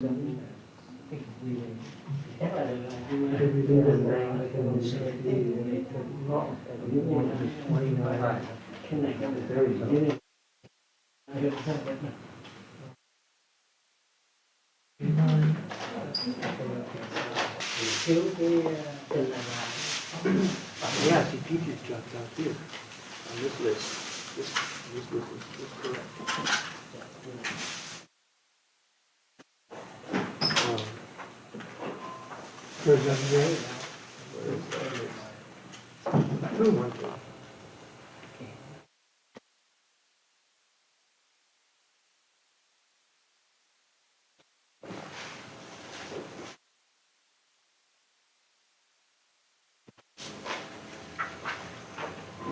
Yeah, see, people dropped out here on this list. This list is correct. Where's that going? I don't want to.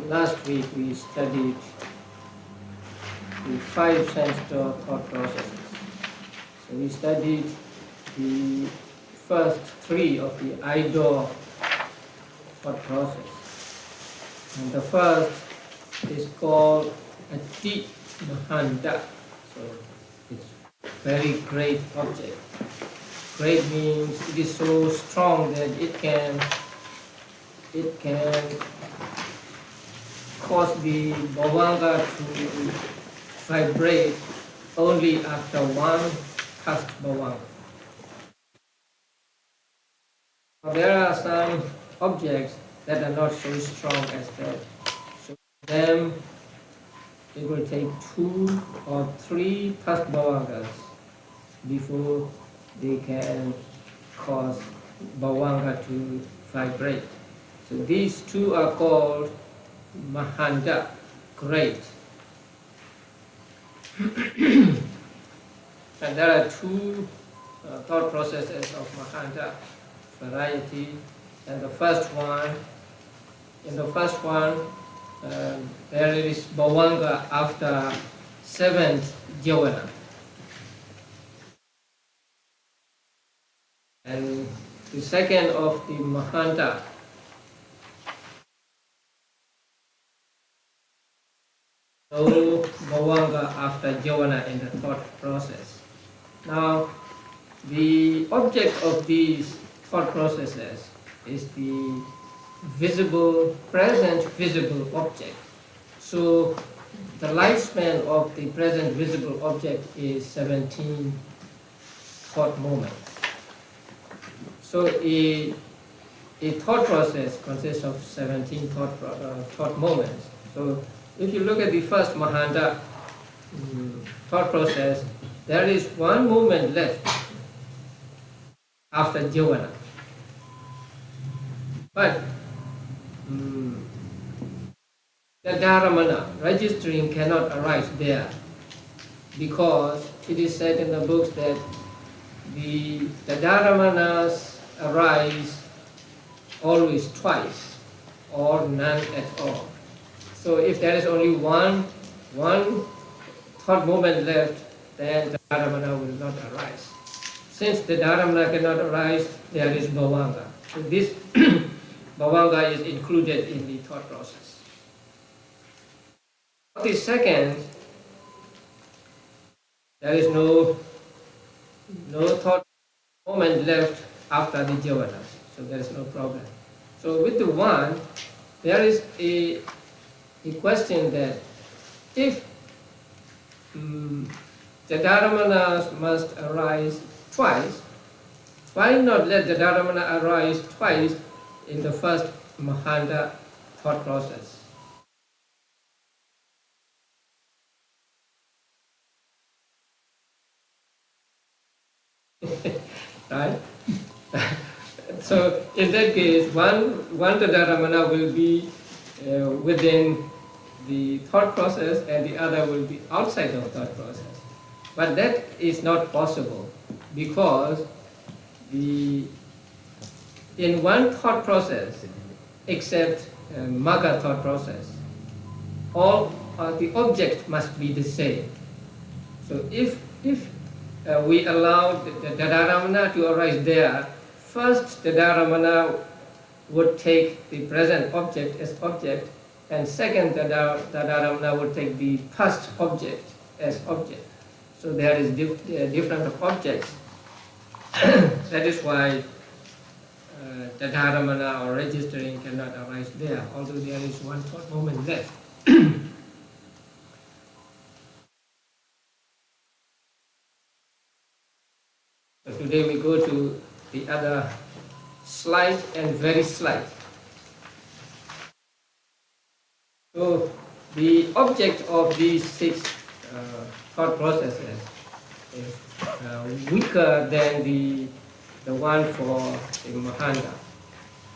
Last week we studied the 5 sense-door thought processes. So we studied the first 3 of the I-door thought process. And the first is called a deep mahanda. So it's very great object. Great means it is so strong that it can cause the bhavanga to vibrate only after one cast bhavanga. There are some objects that are not so strong as that. So them it will take 2 or 3 past bhavangas before they can cause bhavanga to vibrate. So these 2 are called Mahanda, great. And there are 2 thought processes of Mahanda, variety. And the first one, there is bhavanga after 7th jhana. And the second of the Mahanda, no bhavanga after jhana in the thought process. Now, the object of these thought processes is the present visible object. So, the lifespan of the present visible object is 17 thought moments. So, a thought process consists of 17 thought moments. So, if you look at the first Mahanda thought process, there is 1 moment left after jhana. But the dharamana, registering, cannot arise there, because it is said in the books that the dharamanas arise always twice or none at all. So if there is only one thought moment left, then the dharamana will not arise. Since the dharamana cannot arise, there is bhavanga. So this bhavanga is included in the thought process. The second, there is no thought moment left after the jhana, so there is no problem. So with the 1, there is a question that if the dharamanas must arise twice, why not let the dharamana arise twice in the first Mahanda thought process? Right? So in that case, one dharamana will be within the thought process and the other will be outside of thought process. But that is not possible, because in one thought process, except Magga thought process, all the object must be the same. So if we allow the dharamana to arise there, first the dharamana would take the present object as object, and second the dharamana would take the past object as object. So there is different objects That is why the dharamana or registering cannot arise there, although there is one thought moment left. So today we go to the other slight and very slight. So the object of these 6 thought processes is weaker than the one for the Mahanda.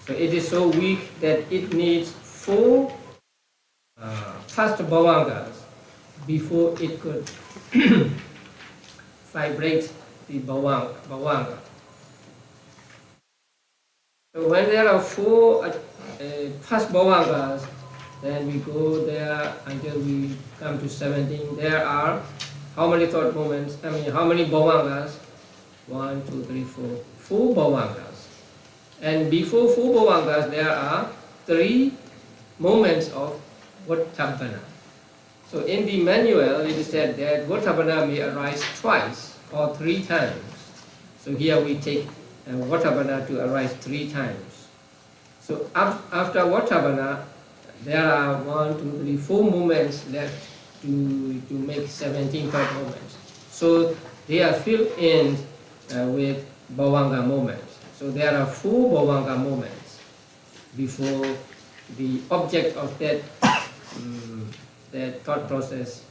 So it is so weak that it needs 4 past bhavangas before it could vibrate the bhavanga. So when there are 4 past bhavangas, then we go there until we come to 17. There are how many thought moments? I mean, how many bhavangas? 1, 2, 3, 4. 4 bhavangas. And before 4 bhavangas, there are 3 moments of Vottabhana. So in the manual, it is said that Vottabhana may arise twice or 3 times. So here we take Vottabhana to arise 3 times. So after Vottabhana, there are 1, 2, 3, 4 moments left to make 17 thought moments. So they are filled in with bhavanga moments. So there are 4 bhavanga moments before the object of that that thought process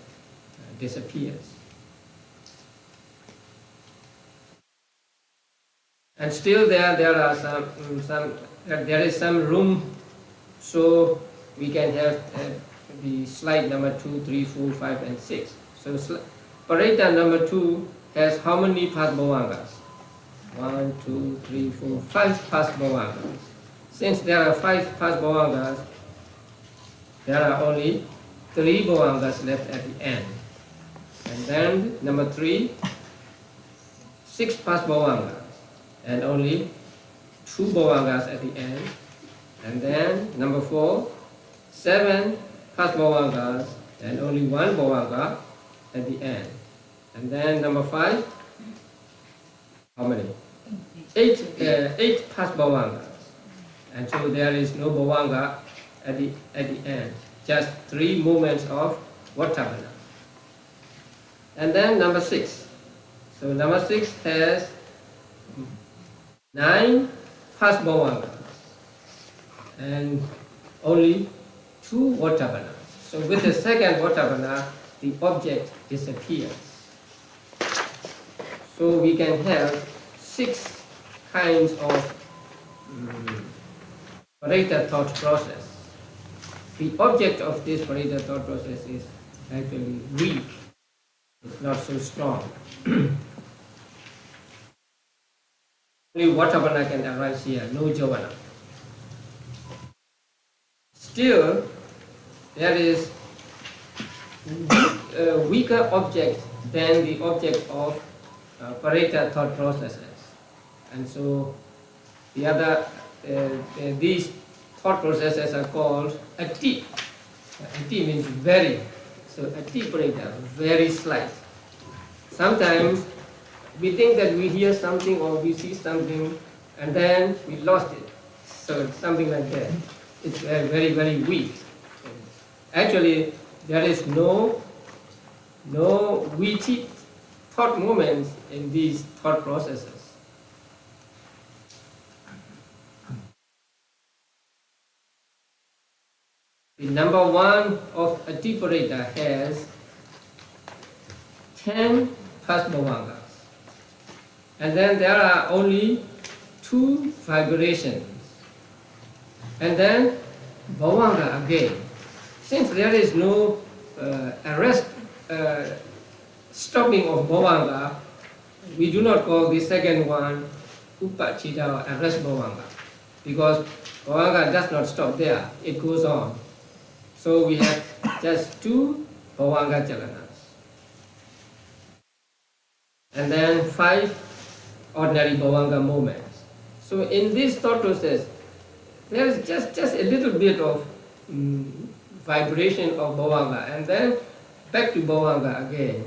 disappears. And still there are there is some room, so we can have the slide number 2, 3, 4, 5, and 6. So Parita number 2 has how many past bhavangas? 1, 2, 3, 4, 5 past bhavangas. Since there are 5 past bhavangas, there are only 3 bhavangas left at the end. And then number 3, 6 past bhavangas, and only 2 bhavangas at the end. And then number 4, 7 past bhavangas, and only 1 bhavanga at the end. And then number 5, how many? 8 past bhavangas. And so there is no bhavanga at the end. Just 3 moments of Vottabhana. And then number 6. So number 6 has 9 past bhavangas and only 2 Vottabhana. So with the second Vottabhana, the object disappears. So we can have 6 kinds of Parita thought process. The object of this Parita thought process is actually weak. It's not so strong. Only Vottabhana can arise here, no Jovana. Still, there is a weaker object than the object of Parita thought processes. And so the other, these thought processes are called ati. Ati means very. So ati Parita, very slight. Sometimes we think that we hear something or we see something and then we lost it. So something like that. It's very, very weak. Actually, there is no witty thought moments in these thought processes. The number 1 of Atiparita has 10 past bhavangas. And then there are only 2 vibrations. And then bhavanga again. Since there is no stopping of bhavanga, we do not call the second one upachita or arrest bhavanga, because bhavanga does not stop there, it goes on. So we have just 2 bhavanga chalanas. And then 5 ordinary bhavanga moments. So in this thought process, there is just a little bit of vibration of bhavanga, and then back to bhavanga again.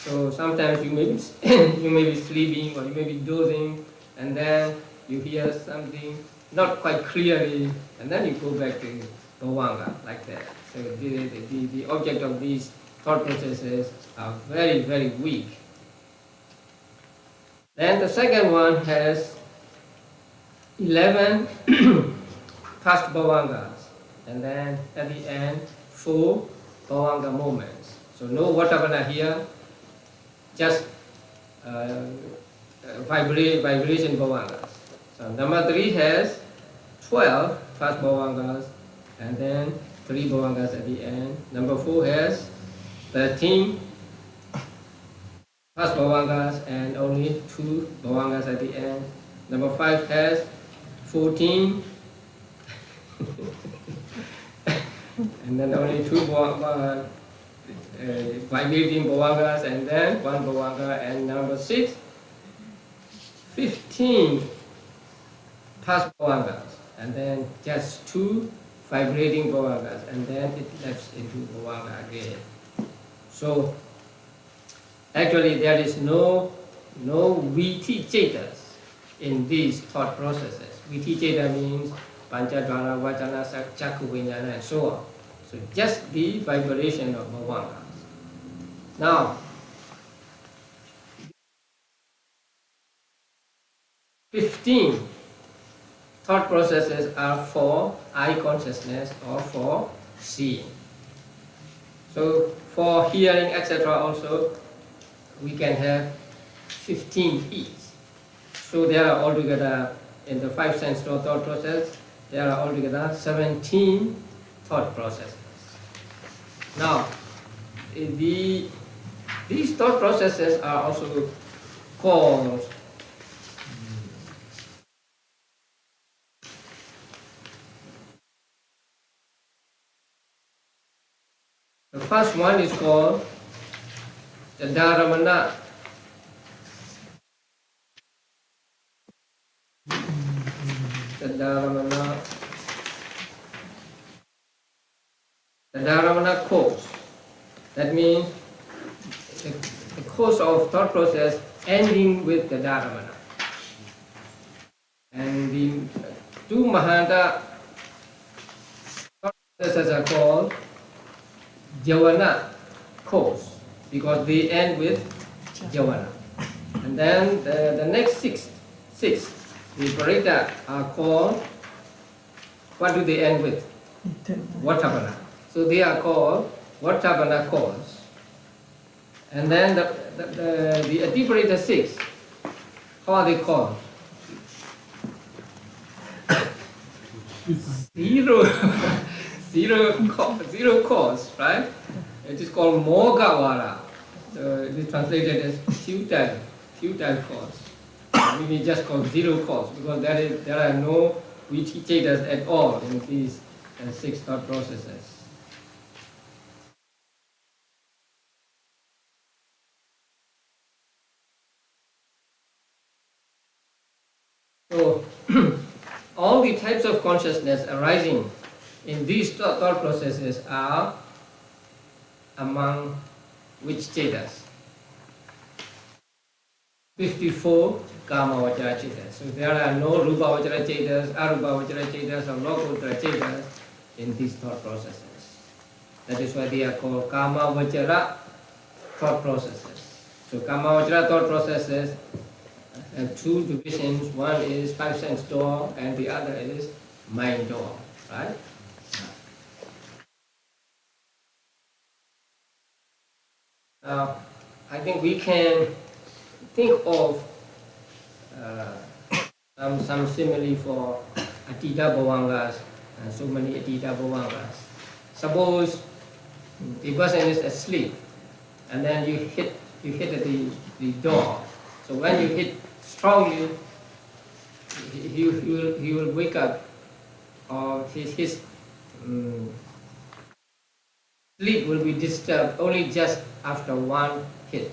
So sometimes you may be you may be sleeping or you may be dozing, and then you hear something not quite clearly, and then you go back to bhavanga like that. So the object of these thought processes are very, very weak. Then the second one has 11 past bhavangas, and then at the end 4 bhavanga moments. So no vatavana here, just vibration bhavangas. So number 3 has 12 past bhavangas, and then 3 bhavangas at the end. Number 4 has 13 past bhavangas and only 2 bhavangas at the end. Number 5 has 14 and then only 2 vibrating bhavangas and then 1 bhavanga. And number 6, 15 past bhavangas and then just 2 vibrating bhavangas, and then it left into bhavanga again. So actually there is no viti cetas in these thought processes. Viti ceta means panchadvara, vachana, chakku, vijnana, and so on. So just the vibration of bhavangas. Now, 15 thought processes are for eye consciousness or for seeing. So for hearing, etc. also, we can have 15 each. So there are altogether, in the 5 sense thought process, there are altogether 17 thought processes. Now, these thought processes are also called the first one is called the Dharamana. The Dharamana course. That means the course of thought process ending with the Dharamana. And the 2 Mahanta thought processes are called Javana course because they end with Javana. And then the next six, the Parita are called, what do they end with? Vatavana. So they are called Vatavana course. And then the Adiparita 6, how are they called? Zero cause, right? It is called Mogavara. So it is translated as futile cause. We may just call zero cause because there are no viticetas at all in these 6 thought processes. So all the types of consciousness arising in these thought processes are among which cetas? 54 kama vachara cetas. So there are no rupa vachara cetas, arupa vachara cetas, or lokuttara cetas in these thought processes. That is why they are called kama vachara thought processes. So kama vachara thought processes have 2 divisions. One is 5 sense door and the other is mind door, right? Now, I think we can think of some simile for Atita Bhavangas and so many Atita Bhavangas. Suppose the person is asleep and then you hit the door. So when you hit strongly, he will wake up, or his sleep will be disturbed only just after 1 hit.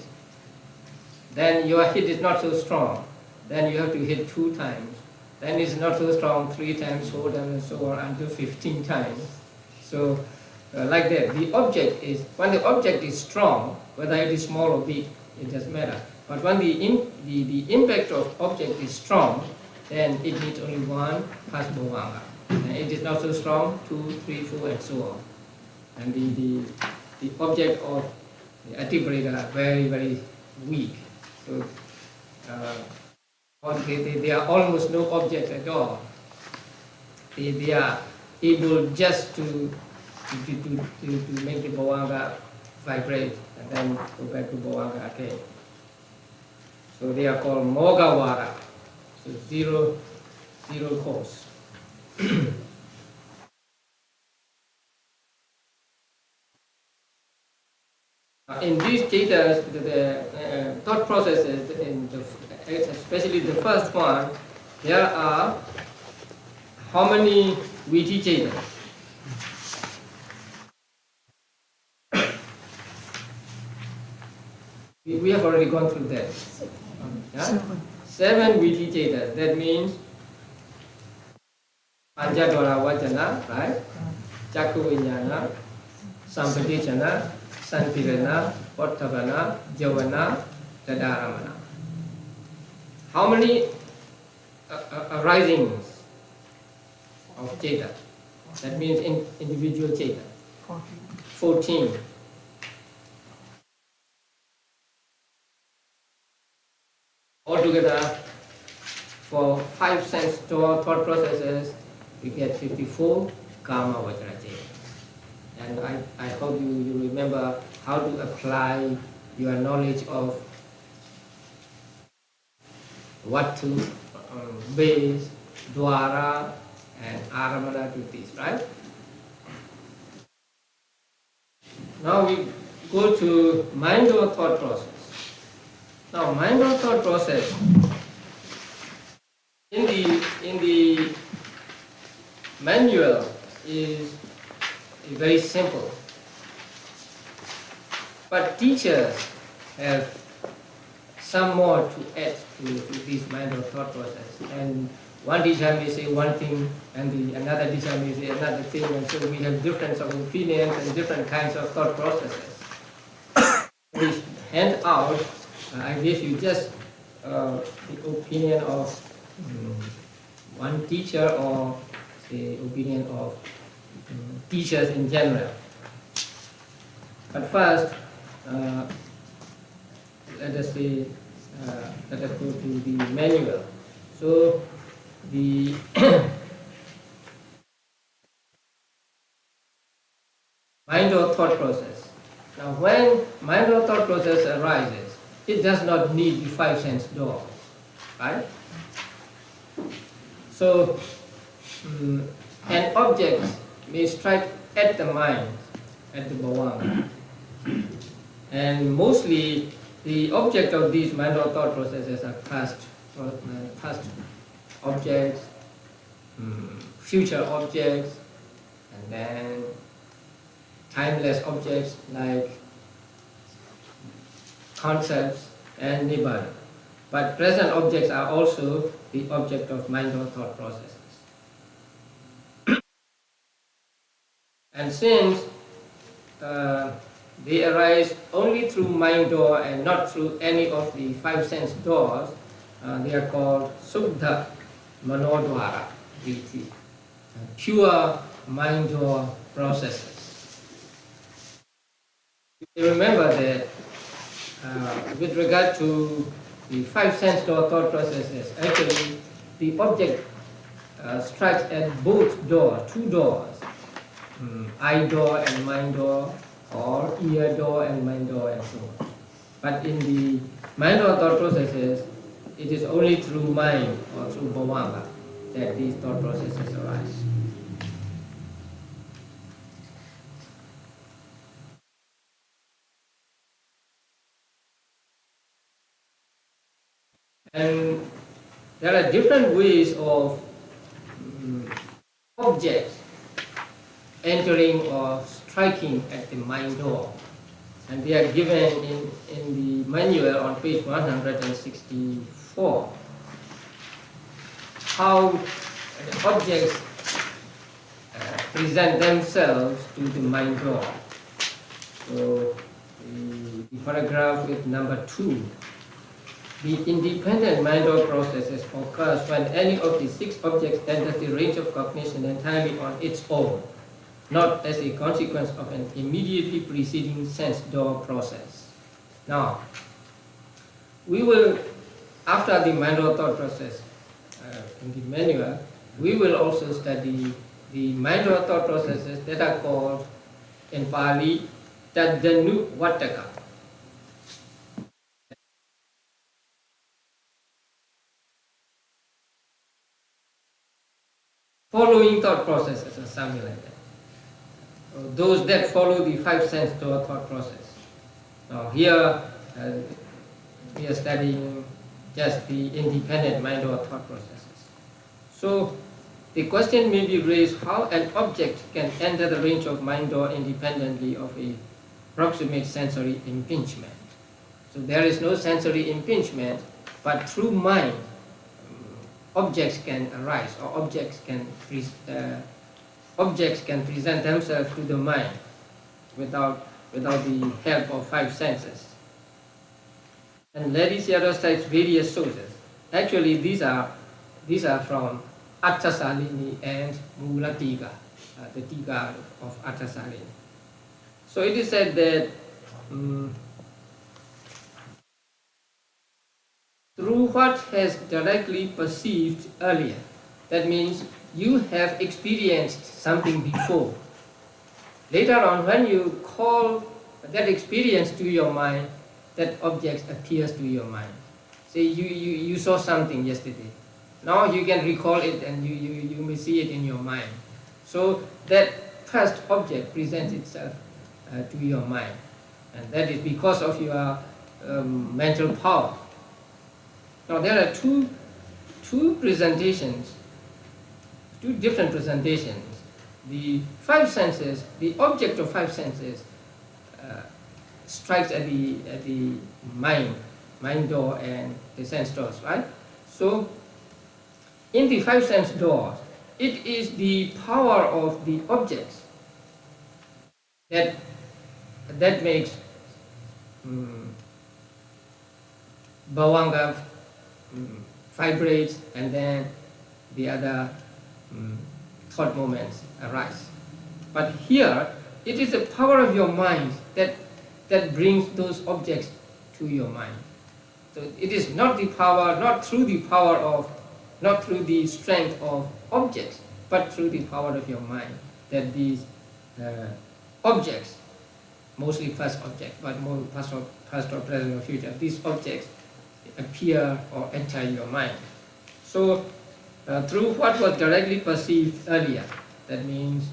Then your hit is not so strong. Then you have to hit 2 times. Then it's not so strong, 3 times, 4 times, and so on until 15 times. So like that. The object is, when the object is strong, whether it is small or big, it doesn't matter. But when the impact of object is strong, then it needs only 1 plus bhavanga. And it is not so strong, 2, 3, 4, and so on. And the object of the atibreda are very, very weak. So they are almost no object at all. They are able just to make the bhavanga vibrate and then go back to bhavanga again. So they are called mogavara. So zero cause. In these cetas, the thought processes, especially the first one, there are how many viti cetas? We have already gone through that. Yeah? 7 viti cetas. That means Panchadwara Vajana, right? Chakkuvinyana, Sampadechana, Santirana, Pottabana, Javana, Tadaramana. How many arisings of Cheta? That means individual Cheta. 14. Altogether, for 5 sense thought processes, we get 54 Kama Vajra Cheta. And I hope you remember how to apply your knowledge of Vatu, base, Dwara, and Aramana to this, right? Now we go to mind or thought process. Now, mind or thought process, in the manual is very simple. But teachers have some more to add to this mind or thought process. And one teacher may say one thing, and another teacher may say another thing, and so we have difference of opinions and different kinds of thought processes. We hand out, I guess you just the opinion of one teacher or the opinion of teachers in general. But first, let us go to the manual. So the mind or thought process. Now, when mind or thought process arises, it does not need the 5 sense doors, right? So an object may strike at the mind, at the bhavanga. And mostly the object of these mind or thought processes are past objects, future objects, and then timeless objects like concepts and nibbana. But present objects are also the object of mind or thought processes. And since they arise only through mind door and not through any of the 5 sense doors, they are called Suddha Manodwara, pure mind door processes. You remember that with regard to the 5 sense door thought processes, actually the object strikes at both doors, 2 doors, eye door and mind door, or ear door and mind door, and so on. But in the mind or thought processes, it is only through mind or through bhavanga that these thought processes arise. And there are different ways of objects entering or striking at the mind door, and they are given in the manual on page 164. How the objects present themselves to the mind door. So the paragraph with number 2. The independent mind-or processes occurs when any of the 6 objects enters the range of cognition entirely on its own, not as a consequence of an immediately preceding sense door process. Now, we will, after the mind-or thought process in the manual, we will also study the mind-or thought processes that are called in Pali Tadanu Vattaka. Following thought processes or something like that. Those that follow the 5 sense door thought process. Now here we are studying just the independent mind or thought processes. So the question may be raised how an object can enter the range of mind door independently of a proximate sensory impingement. So there is no sensory impingement, but through mind, objects can arise, or objects can present themselves to the mind without the help of 5 senses. And Lannie cites various sources. Actually, these are from Atthasālini and Mula Tika, the Tika of Atthasālini. So it is said that through what has directly perceived earlier, that means you have experienced something before. Later on, when you call that experience to your mind, that object appears to your mind. Say you saw something yesterday. Now you can recall it and you may see it in your mind. So that first object presents itself to your mind. And that is because of your mental power. Now there are two presentations, 2 different presentations. The 5 senses, the object of 5 senses strikes at the mind door and the sense doors, right? So in the 5 sense doors, it is the power of the objects that makes bhavanga vibrates, and then the other thought moments arise. But here, it is the power of your mind that brings those objects to your mind. So it is not the power, not through the strength of objects, but through the power of your mind, that these objects, mostly first object, but more past or present or future, these objects appear or enter your mind. So through what was directly perceived earlier, that means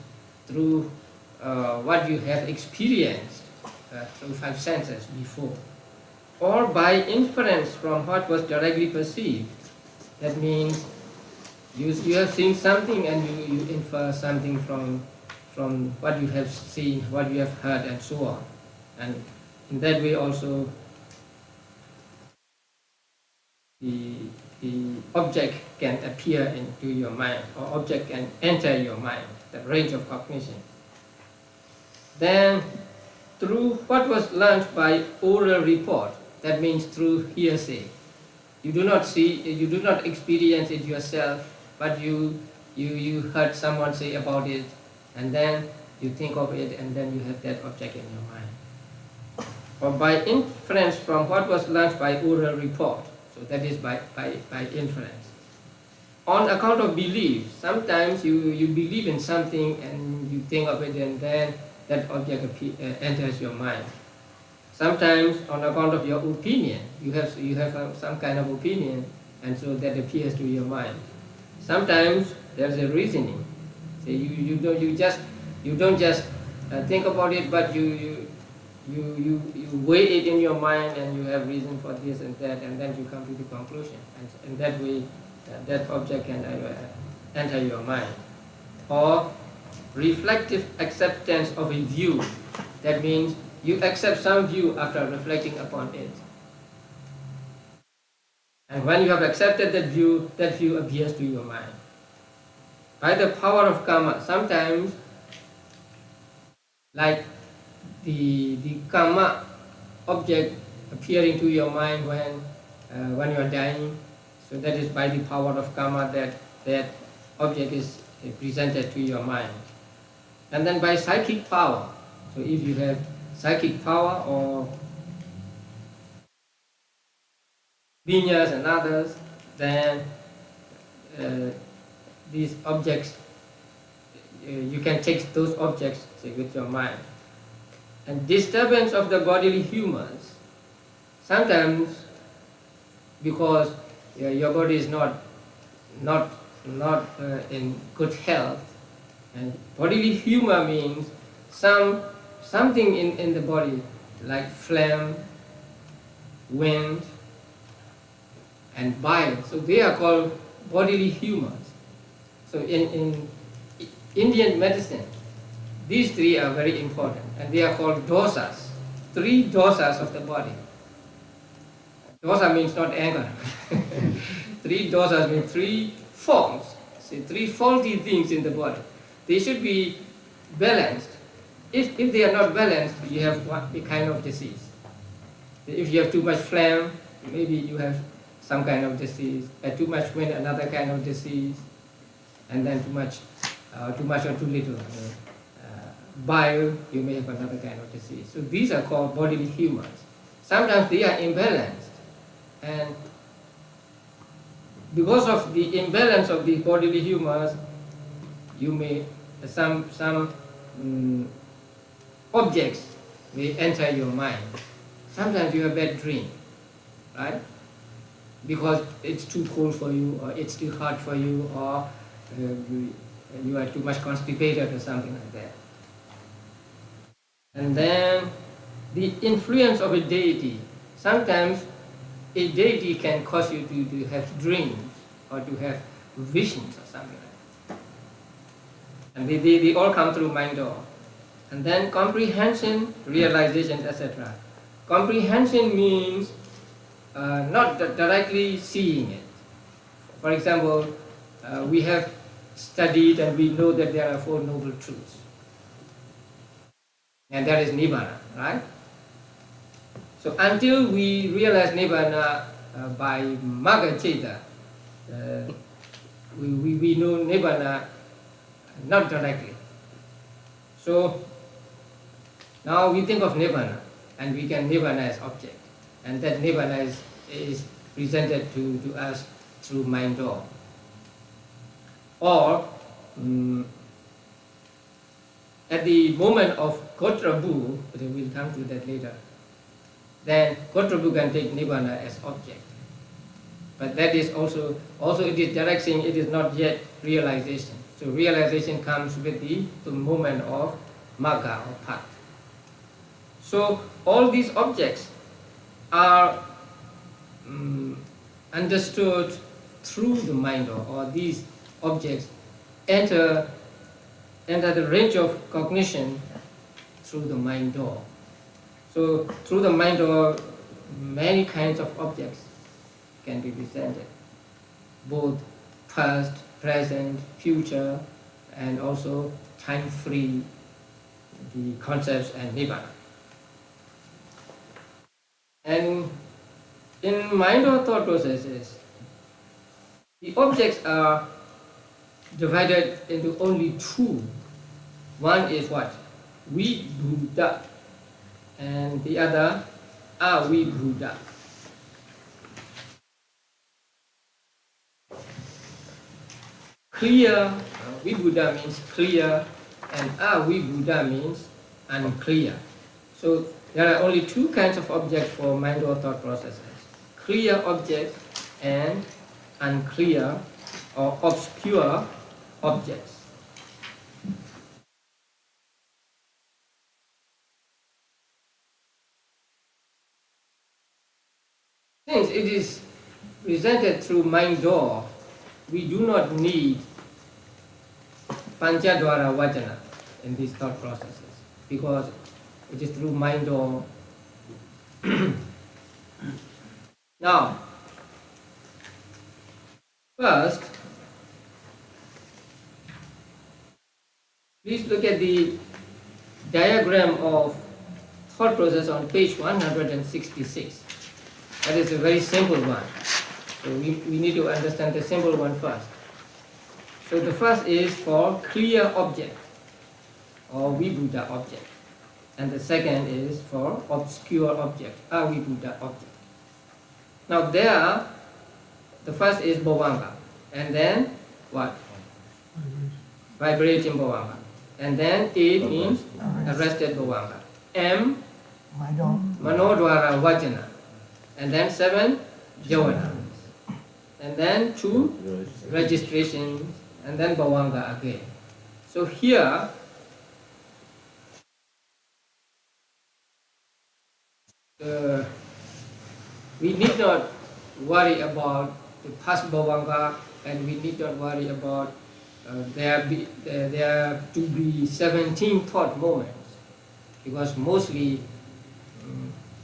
through what you have experienced through 5 senses before, or by inference from what was directly perceived, that means you have seen something and you infer something from what you have seen, what you have heard, and so on. And in that way also the object can appear into your mind, or object can enter your mind, the range of cognition. Then through what was learned by oral report, that means through hearsay. You do not see, you do not experience it yourself, but you heard someone say about it, and then you think of it, and then you have that object in your mind. Or by inference from what was learned by oral report. So that is by inference. On account of belief, sometimes you believe in something and you think of it, and then that object enters your mind. Sometimes on account of your opinion, you have some kind of opinion, and so that appears to your mind. Sometimes there's a reasoning. So you don't just think about it, but you weigh it in your mind, and you have reason for this and that, and then you come to the conclusion. And in that way, that object can enter your mind. Or reflective acceptance of a view. That means you accept some view after reflecting upon it. And when you have accepted that view appears to your mind. By the power of karma, sometimes, like the karma object appearing to your mind when you are dying. So that is by the power of karma that object is presented to your mind. And then by psychic power. So if you have psychic power or vinyas and others, then these objects, you can take those objects with your mind. And disturbance of the bodily humors, sometimes because your body is not in good health, and bodily humor means something in the body like phlegm, wind, and bile. So they are called bodily humors. So in Indian medicine, these three are very important, and they are called dosas, 3 dosas of the body. Dosa means not anger. 3 dosas means 3 faults, say 3 faulty things in the body. They should be balanced. If they are not balanced, you have a kind of disease. If you have too much phlegm, maybe you have some kind of disease. Too much wind, another kind of disease. And then too much or too little bile, you may have another kind of disease. So these are called bodily humors. Sometimes they are imbalanced, and because of the imbalance of the bodily humors, you may some objects may enter your mind. Sometimes you have bad dream, right? Because it's too cold for you, or it's too hot for you, or you are too much constipated or something like that. And then the influence of a deity. Sometimes a deity can cause you to have dreams or to have visions or something like that. And they all come through mind door. And then comprehension, realization, etc. Comprehension means not directly seeing it. For example, we have studied and we know that there are 4 noble truths. And that is Nibbana, right? So until we realize Nibbana by Magga Citta, we know Nibbana not directly. So now we think of Nibbana, and we can Nibbana as object. And that Nibbana is presented to us through mind door. Or at the moment of Gotrabu, we will come to that later, then Gotrabu can take Nibbana as object. But that is also it is direct saying it is not yet realization. So realization comes with the moment of Magga or path. So all these objects are understood through the mind or these objects enter the range of cognition through the mind door. So through the mind door, many kinds of objects can be presented, both past, present, future, and also time-free, the concepts and Nibbana. And in mind or thought processes, the objects are divided into only 2. One is what? We Buddha, and the other are we Buddha. Clear, we Buddha means clear, and are we Buddha means unclear. So there are only 2 kinds of objects for mind or thought processes: clear objects and unclear or obscure objects. Since it is presented through mind door, we do not need Panchadwara Vajana in these thought processes, because it is through mind door. Now, first, please look at the diagram of thought process on page 166. That is a very simple one. So we need to understand the simple one first. So the first is for clear object or Vibhuta object. And the second is for obscure object, Avibhuta object. Now there, the first is Bhavanga. And then what? Vibrating Bhavanga. And then A means arrested Bhavanga. M, Manodvara Vajana. And then 7, Javana. And then 2, registration. And then Bhavanga again. So here, we need not worry about the past Bhavanga, and we need not worry about there to be 17 thought moments, because mostly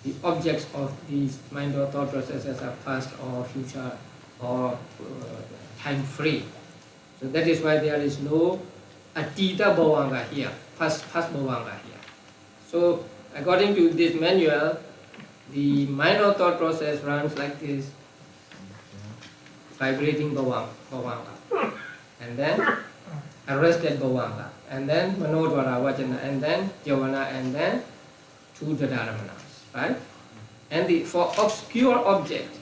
the objects of these mind or thought processes are past or future or time free. So that is why there is no Atita Bhavanga here, past Bhavanga here. So according to this manual, the mind or thought process runs like this: vibrating Bhavanga, and then arrested Bhavanga, and then Manodvara Vajana, and then Javana, and then 2 Dadaramanas, right? And for obscure object,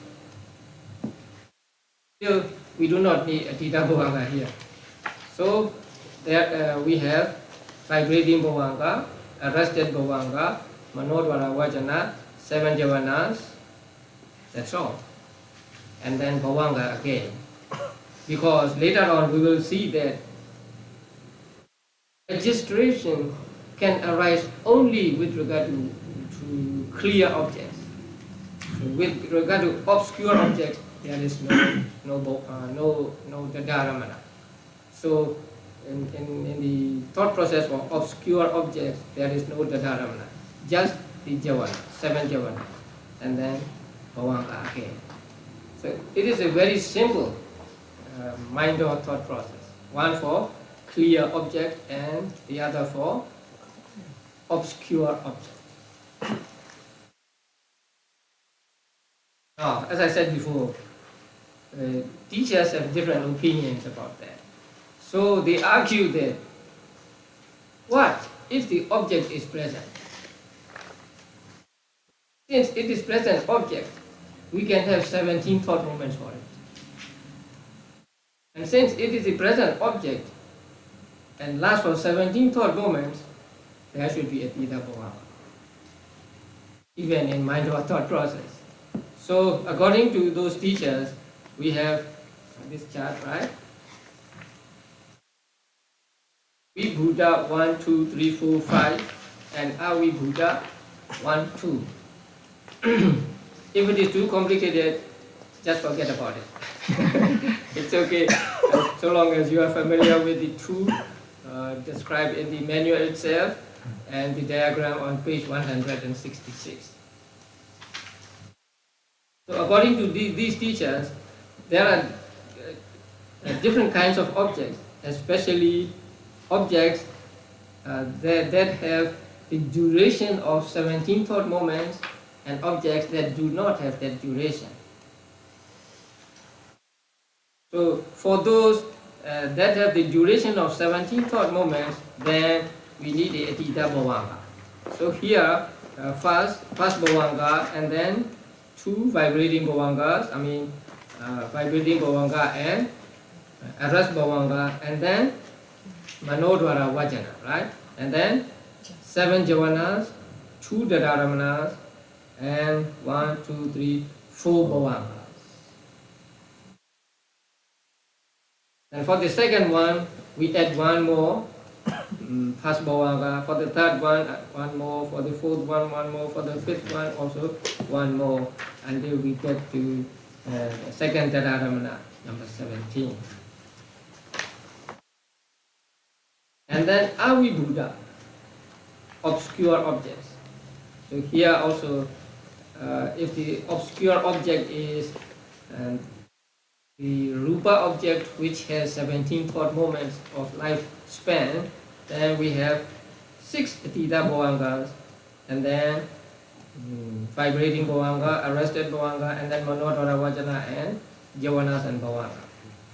still we do not need a Tita Bhavanga here. So there we have vibrating Bhavanga, arrested Bhavanga, Manodvara Vajana, 7 Javanas, that's all. And then Bhavanga again. Because later on we will see that registration can arise only with regard to clear objects. So with regard to obscure objects, there is no Dadaramana. So in the thought process for obscure objects, there is no Dadaramana. Just the Javana, 7 Javana, and then Bhavanga again. So it is a very simple mind or thought process. One for clear object and the other for obscure object. Now, as I said before, teachers have different opinions about that. So they argue that, what if the object is present? Since it is present object, we can have 17 thought moments for it. And since it is a present object and lasts for 17 thought moments, there should be a Tita Bhavanga, even in mind or thought process. So according to those teachers, we have this chart, right? Vibhuta 1, 2, 3, 4, 5, and Avibhuta 1, 2. If it is too complicated, just forget about it. It's okay, so long as you are familiar with the two described in the manual itself and the diagram on page 166. So according to these teachers, there are different kinds of objects, especially objects that have the duration of 17 thought moments, and objects that do not have that duration. So for those that have the duration of 17 thought moments, then we need a Tita Bhavanga. So here, first Bhavanga, and then 2 vibrating Bhavangas, vibrating Bhavanga and arrest Bhavanga, and then Manodvara Vajana, right? And then 7 Javanas, 2 Dadaramanas, and 1, 2, 3, 4 Bhavangas. And for the second one, we add 1 more past Bhavanga. For the third one, 1 more. For the fourth one, 1 more. For the fifth one, also 1 more, until we get to second Dadaramana, number 17. And then Avibhuta, obscure objects. So here also, if the obscure object is the Rupa object, which has 17 thought moments of lifespan, then we have 6 Tita Bhavangas, and then vibrating bhavanga, arrested bhavanga, and then manodhara vajana and javanas and bhavanga.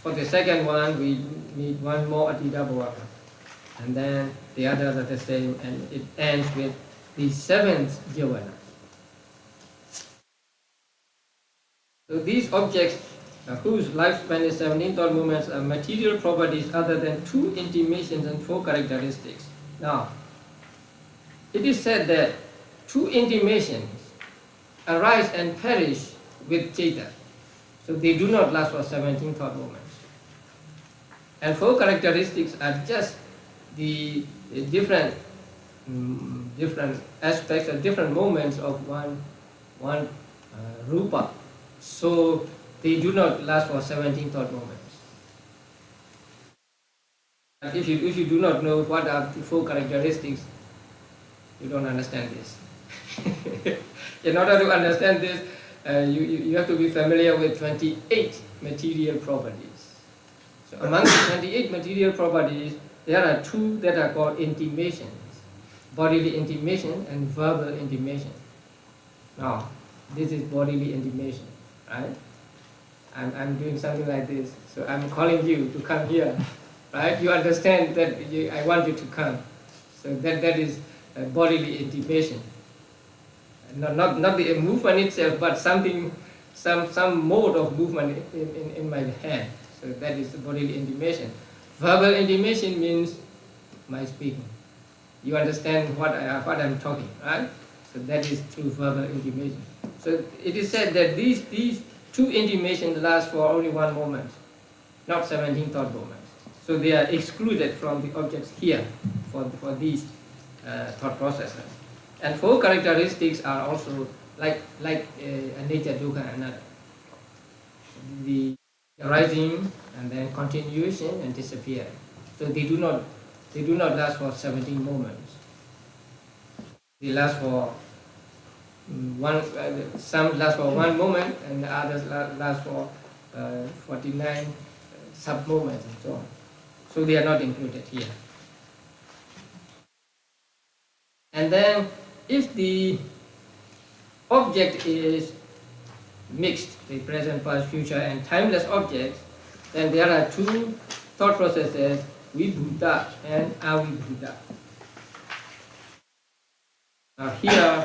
For the second one, we need one more atita bhavanga, and then the others are the same, and it ends with the seventh javana. So these objects whose lifespan is 17 thought movements are material properties other than 2 intimations and 4 characteristics. Now, it is said that 2 intimations arise and perish with Chaita. So they do not last for 17 thought moments. And 4 characteristics are just the different aspects or different moments of one rupa. So they do not last for 17 thought moments. If you do not know what are the 4 characteristics, you don't understand this. In order to understand this, you have to be familiar with 28 material properties. So among the 28 material properties, there are 2 that are called intimations, bodily intimation and verbal intimation. Now, this is bodily intimation, right? I'm doing something like this, so I'm calling you to come here, right? You understand that I want you to come. So that is bodily intimation. Not the movement itself, but something, some mode of movement in my hand. So that is the bodily intimation. Verbal intimation means my speaking. You understand what I'm talking, right? So that is through verbal intimation. So it is said that these 2 intimations last for only 1 moment, not 17 thought moments. So they are excluded from the objects here for these thought processes. And 4 characteristics are also like anicca, dukkha, and anatta. The arising and then continuation and disappearing. So they do not last for 17 moments. They last for some last for 1 moment, and the others last for 49 sub moments and so on. So they are not included here. And then, if the object is mixed, the present, past, future, and timeless objects, then there are 2 thought processes, vibhuta and avibhuta. Now here,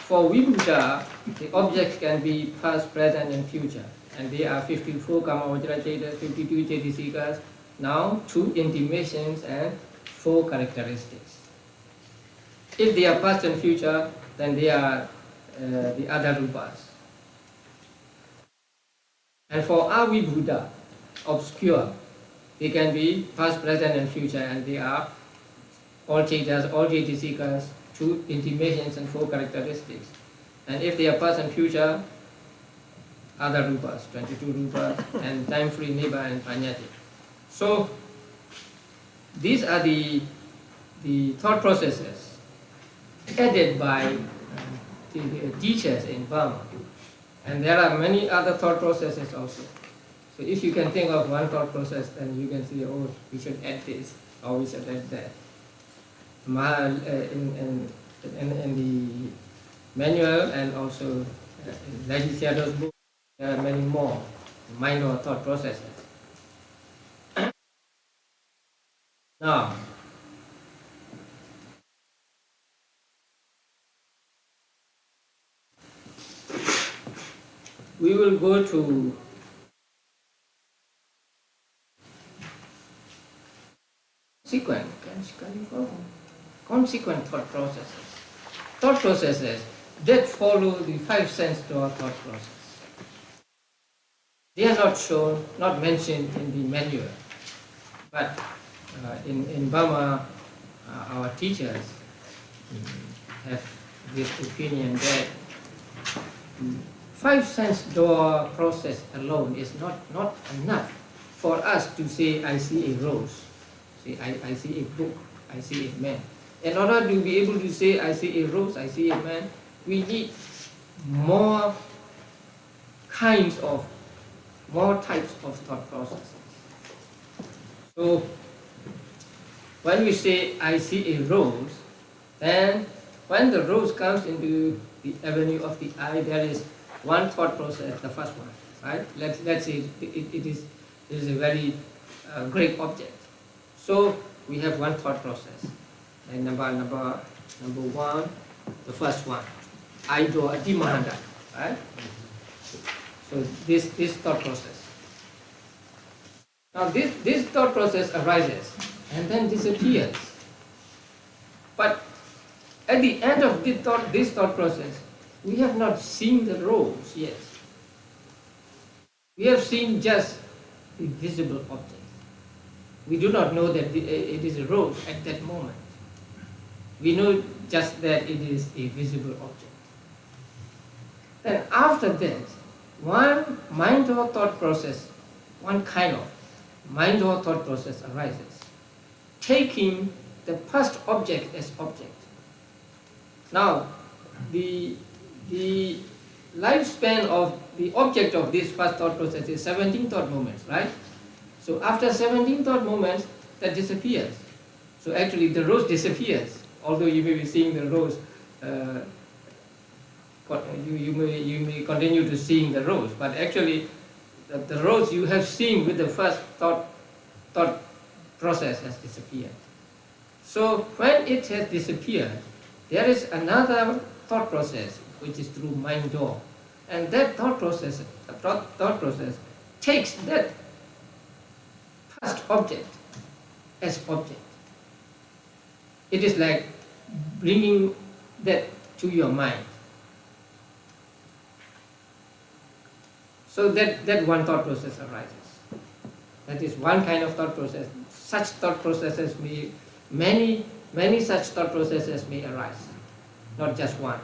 for vibhuta, the objects can be past, present, and future, and they are 54 kamavajra chaitas, 52 chaitasikas, now 2 intimations and 4 characteristics. If they are past and future, then they are the other rupas. And for avibhuta, obscure, they can be past, present, and future, and they are all chaitas, all chaitasikas, 2 intimations and 4 characteristics. And if they are past and future, other rupas, 22 rupas, and time-free nibbana and panyati. So these are the thought processes added by the teachers in Burma. And there are many other thought processes also. So if you can think of one thought process, then you can see, oh, we should add this, or we should add that. In the manual and also in Legislator's book, there are many more minor thought processes. Now, we will go to consequent thought processes. Thought processes that follow the 5 sense door thought process. They are not shown, not mentioned in the manual, but in Burma, our teachers have this opinion that 5 sense door process alone is not enough for us to say, I see a rose, say, I see a book, I see a man. In order to be able to say, I see a rose, I see a man, we need more types of thought processes. So when we say, I see a rose, then when the rose comes into the avenue of the eye, there is one thought process, the first one, right? Let's say it is a very great object. So we have one thought process. And number one, the first one, Aido Abhidhamma, right? So this thought process. Now this thought process arises and then disappears. But at the end of this thought process, we have not seen the rose yet. We have seen just the visible object. We do not know that it is a rose at that moment. We know just that it is a visible object. Then after that, one mind or thought process, one kind of mind or thought process arises, taking the first object as object. Now, the lifespan of the object of this first thought process is 17 thought moments, right? So after 17 thought moments, that disappears. So actually the rose disappears. Although you may be seeing the rose, you may continue to seeing the rose, but actually the rose you have seen with the first thought process has disappeared. So when it has disappeared, there is another thought process which is through mind door, and that thought process takes that first object as object. It is like bringing that to your mind. So that one thought process arises. That is one kind of thought process. Such thought processes may, many such thought processes may arise. Not just one,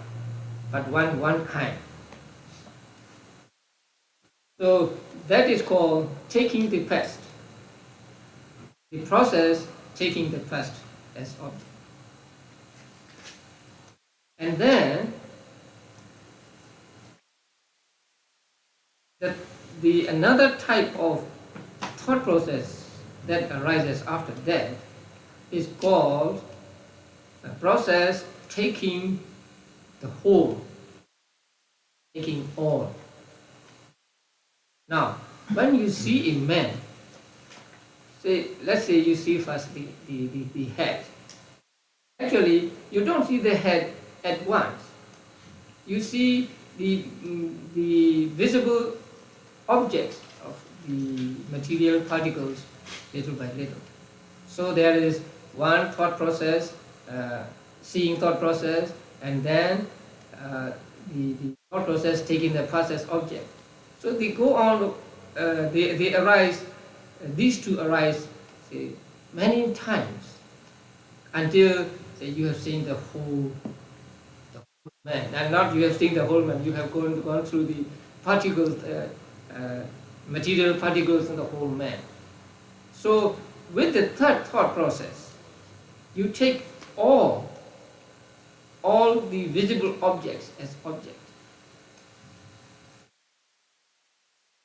but one kind. So that is called taking the past. The process taking the past as object. And then another type of thought process that arises after that is called a process taking the whole, taking all. Now, when you see a man, let's say you see first the head. Actually, you don't see the head at once. You see the visible objects of the material particles little by little. So there is one thought process, seeing thought process, and then the thought process taking the process object. So they go on, they arise, these two arise many times until you have seen the whole man. And not you have seen the whole man, you have gone through the particles, material particles in the whole man. So with the third thought process, you take all the visible objects as object.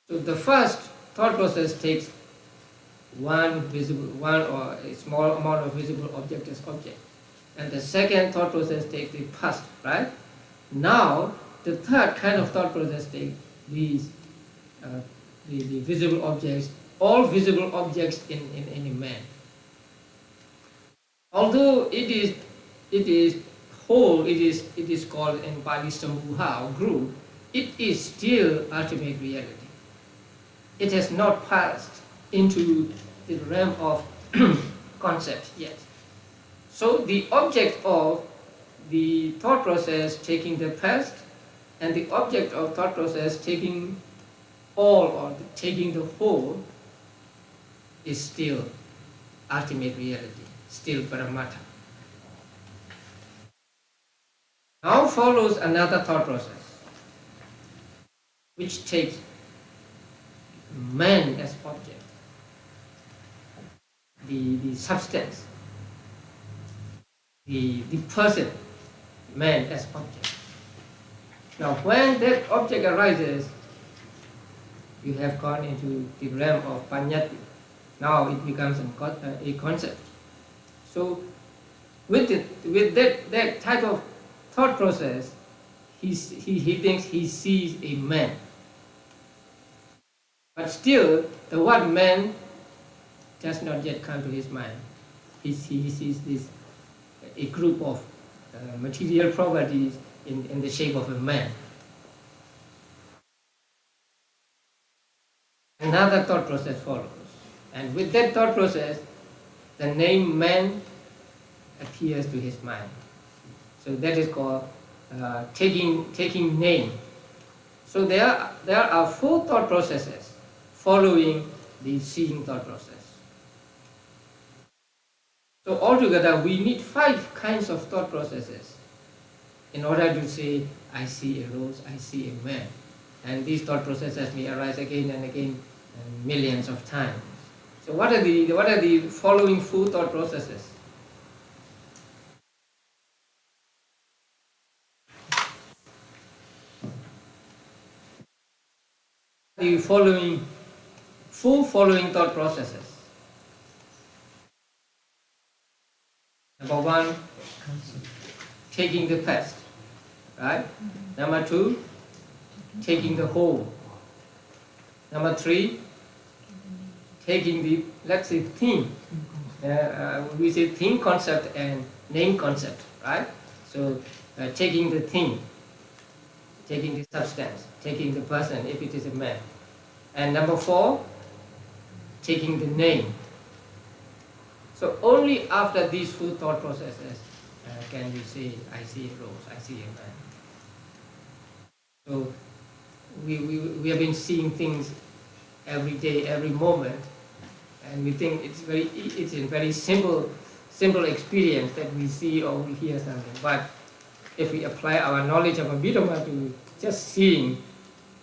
So the first thought process takes one or a small amount of visible object as object. And the second thought process takes the past, right? Now, the third kind of thought process takes these, the visible objects, all visible objects in a man. Although it is whole, it is called in Pali Sambuha or group, it is still ultimate reality. It has not passed into the realm of concept yet. So the object of the thought process taking the past and the object of thought process taking all or taking the whole is still ultimate reality, still Paramatma. Now follows another thought process which takes man as object, the substance, the person, man as object. Now when that object arises, you have gone into the realm of Panyati. Now it becomes a concept. So with that type of thought process, he thinks he sees a man. But still, the word man does not yet come to his mind. He sees this, a group of material properties in the shape of a man. Another thought process follows. And with that thought process, the name man appears to his mind. So that is called taking name. So there are 4 thought processes following the seeing thought process. So altogether we need 5 kinds of thought processes in order to say, I see a rose, I see a man. And these thought processes may arise again and again millions of times. So what are the following 4 thought processes? The following 4 thought processes. Number 1, taking the past, right? Number 2, taking the whole. Number 3, taking the, let's say, thing. We say thing concept and name concept, right? So taking the thing, taking the substance, taking the person if it is a man. And number 4, taking the name. So only after these 4 thought processes can you say, I see a rose, I see a man. So we have been seeing things every day, every moment, and we think it's a very simple experience that we see or we hear something. But if we apply our knowledge of Abhidhamma to just seeing,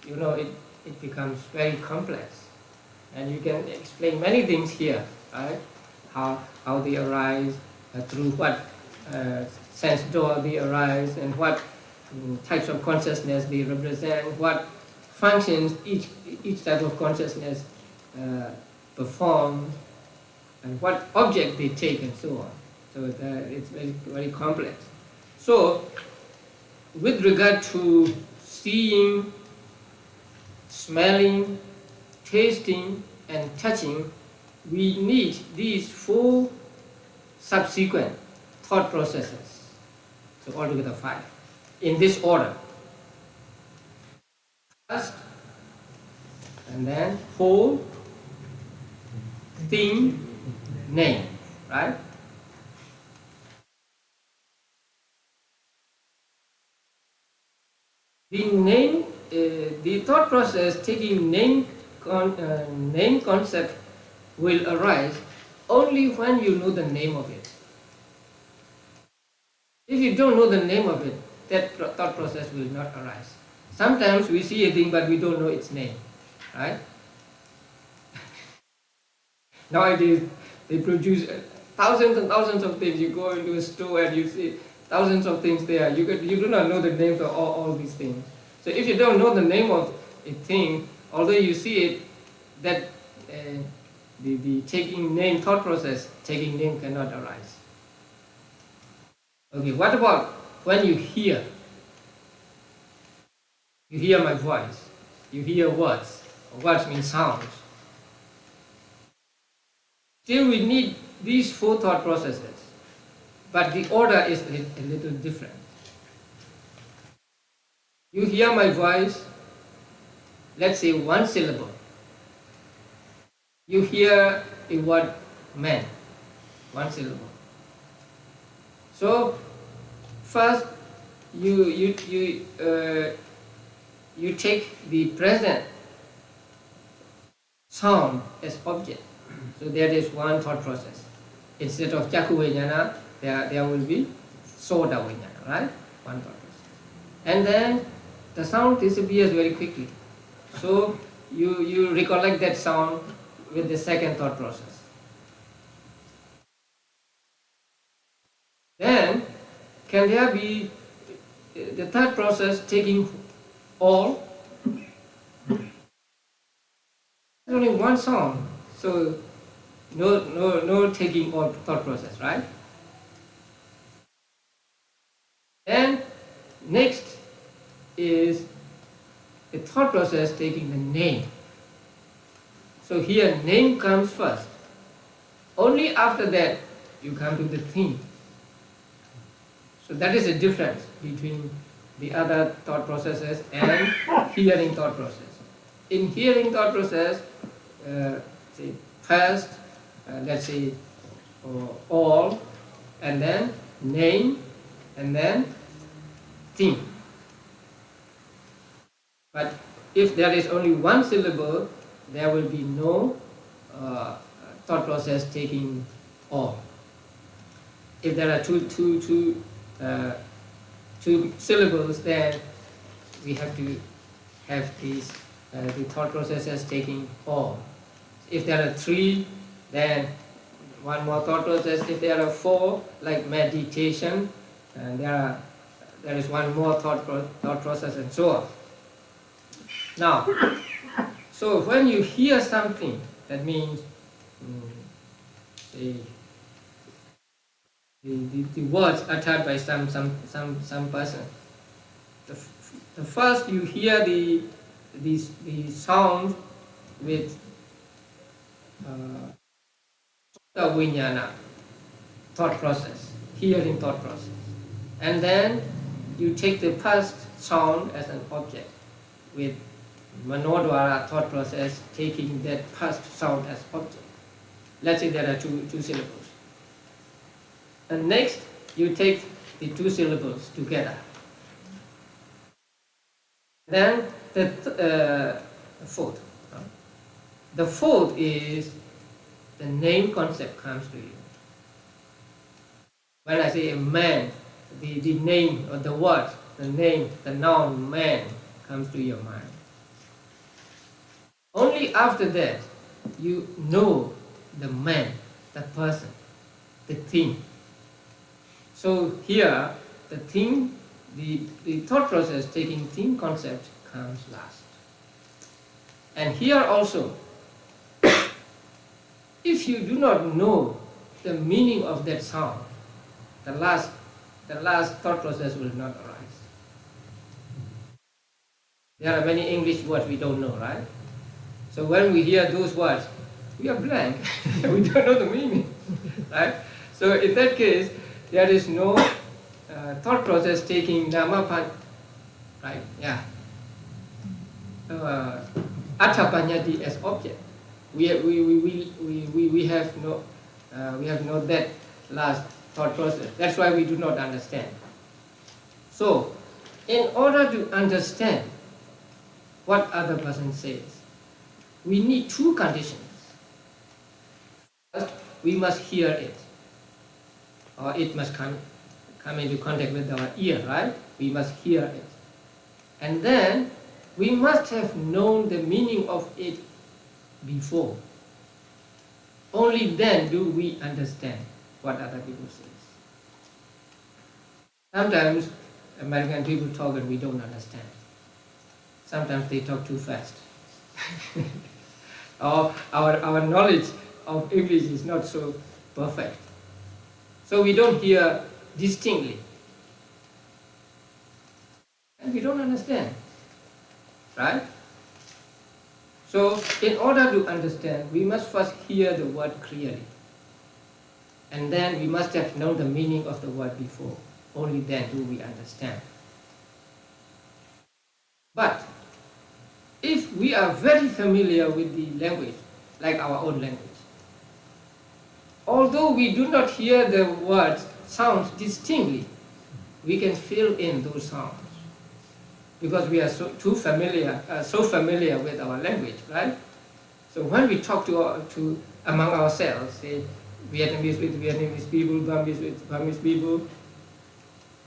it becomes very complex. And you can explain many things here, right? How they arise, through what sense door they arise, and what types of consciousness they represent, what functions each type of consciousness performs, and what object they take, and so on. So it's very, very complex. So with regard to seeing, smelling, tasting, and touching, we need these 4 subsequent thought processes. So altogether 5, in this order. First, and then whole, thing, name, right? The name, the thought process taking name concept will arise only when you know the name of it. If you don't know the name of it, that thought process will not arise. Sometimes we see a thing but we don't know its name, right? Nowadays they produce thousands and thousands of things. You go into a store and you see thousands of things there. You do not know the names of all these things. So if you don't know the name of a thing, although you see it, that the taking name thought process, taking name cannot arise. Okay, what about when you hear? You hear my voice, you hear words. Words mean sounds. Still we need these 4 thought processes, but the order is a little different. You hear my voice, let's say 1 syllable. You hear a word man, 1 syllable. So first you take the present sound as object. So that is 1 thought process. Instead of Chakku Vijnana, there will be Soda Vijnana, right? 1 thought process. And then the sound disappears very quickly. So you recollect that sound with the 2nd thought process. Then can there be the 3rd process taking all? There's only 1 sound, so no taking all thought process, right? Then next is the thought process taking the name. So here name comes first. Only after that you come to the thing. So that is the difference between the other thought processes and hearing thought process. In hearing thought process, say first, let's say all, and then name, and then thing. But if there is only one syllable, there will be no thought process taking all. If there are two syllables, then we have to have these the thought processes taking all. If there are three, then one more thought process. If there are four, like meditation, there is one more thought process, and so on. Now, so when you hear something, that means the words uttered by some person. The first you hear the sound with viññāna, thought process, hearing thought process, and then you take the first sound as an object with manodvara thought process taking that first sound as object. Let's say there are two syllables. And next, you take the two syllables together. Then the fourth. The fourth is the name concept comes to you. When I say a man, the name or the word, the name, the noun man comes to your mind. Only after that you know the man, the person, the thing. So here the thing, the thought process taking thing concept comes last. And here also, if you do not know the meaning of that sound, the last thought process will not arise. There are many English words we don't know, right? So when we hear those words, we are blank. We don't know the meaning, right? So in that case, there is no thought process taking namapan, right? Yeah. Attapanyati as object. We have no that last thought process. That's why we do not understand. So, in order to understand what other person says, we need two conditions. First, we must hear it, or it must come into contact with our ear, right? We must hear it. And then, we must have known the meaning of it before. Only then do we understand what other people say. Sometimes American people talk and we don't understand. Sometimes they talk too fast. Or our knowledge of English is not so perfect. So we don't hear distinctly. And we don't understand. Right? So, in order to understand, we must first hear the word clearly. And then we must have known the meaning of the word before. Only then do we understand. But, if we are very familiar with the language, like our own language, although we do not hear the words, sounds distinctly, we can fill in those sounds. Because we are so familiar with our language, right? So when we talk to among ourselves, say Vietnamese with Vietnamese people, Burmese with Burmese people,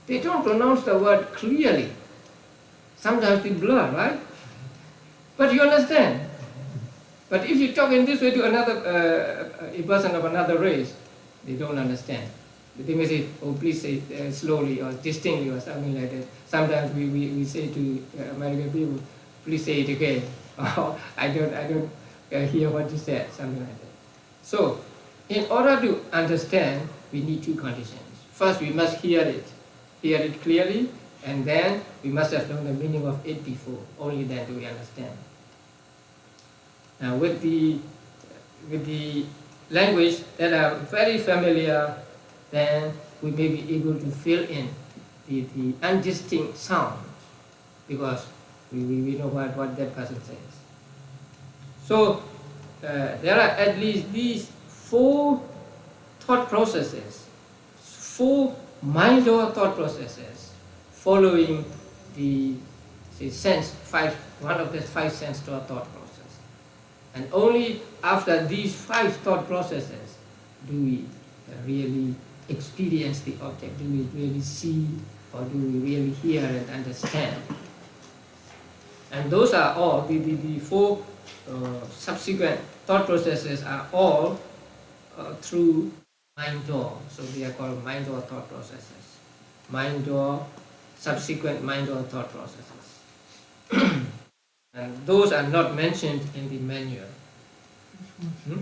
they don't pronounce the word clearly. Sometimes they blur, right? But you understand. But if you talk in this way to another a person of another race, they don't understand. They may say, "Oh, please say slowly or distinctly" or something like that. Sometimes we say to American people, "Please say it again." Or I don't hear what you said, something like that. So, in order to understand, we need two conditions. First, we must hear it clearly, And then we must have known the meaning of it before. Only then do we understand. Now with the language that are very familiar, then we may be able to fill in the undistinct sound, because we know what that person says. So there are at least these 4 thought processes, 4 mind or thought processes following the one of the 5 sense door thought process. And only after these 5 thought processes do we really experience the object, do we really see, or do we really hear and understand. And those are all, the 4 subsequent thought processes are all through mind door. So they are called mind door thought processes. Mind door, subsequent mind door thought processes. And those are not mentioned in the manual.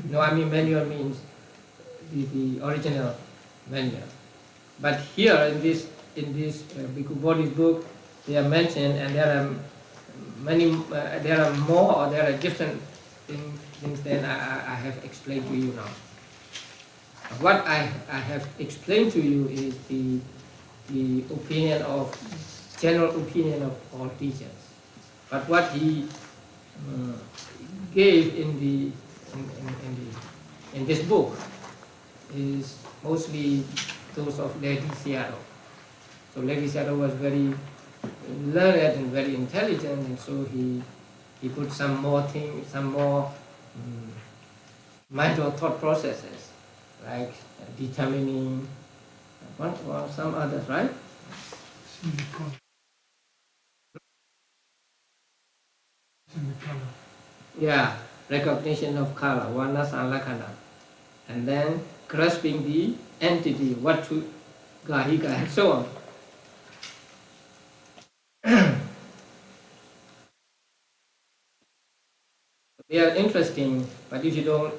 No, I mean manual means the original manual. But here in this Bhikkhu Bodhi book, they are mentioned, and there are many, there are more, or there are different things than I have explained to you now. What I have explained to you is the opinion of, general opinion of all teachers. But what he gave in this book is mostly those of Lady Seattle. So Lady Seattle was very learned and very intelligent, and so he put some more things, some more mind or thought processes, like determining, well, some others, right? Yeah, recognition of color, varna sanlakkhana, and then grasping the entity, what to gahika, and so on. They are interesting, but if you don't,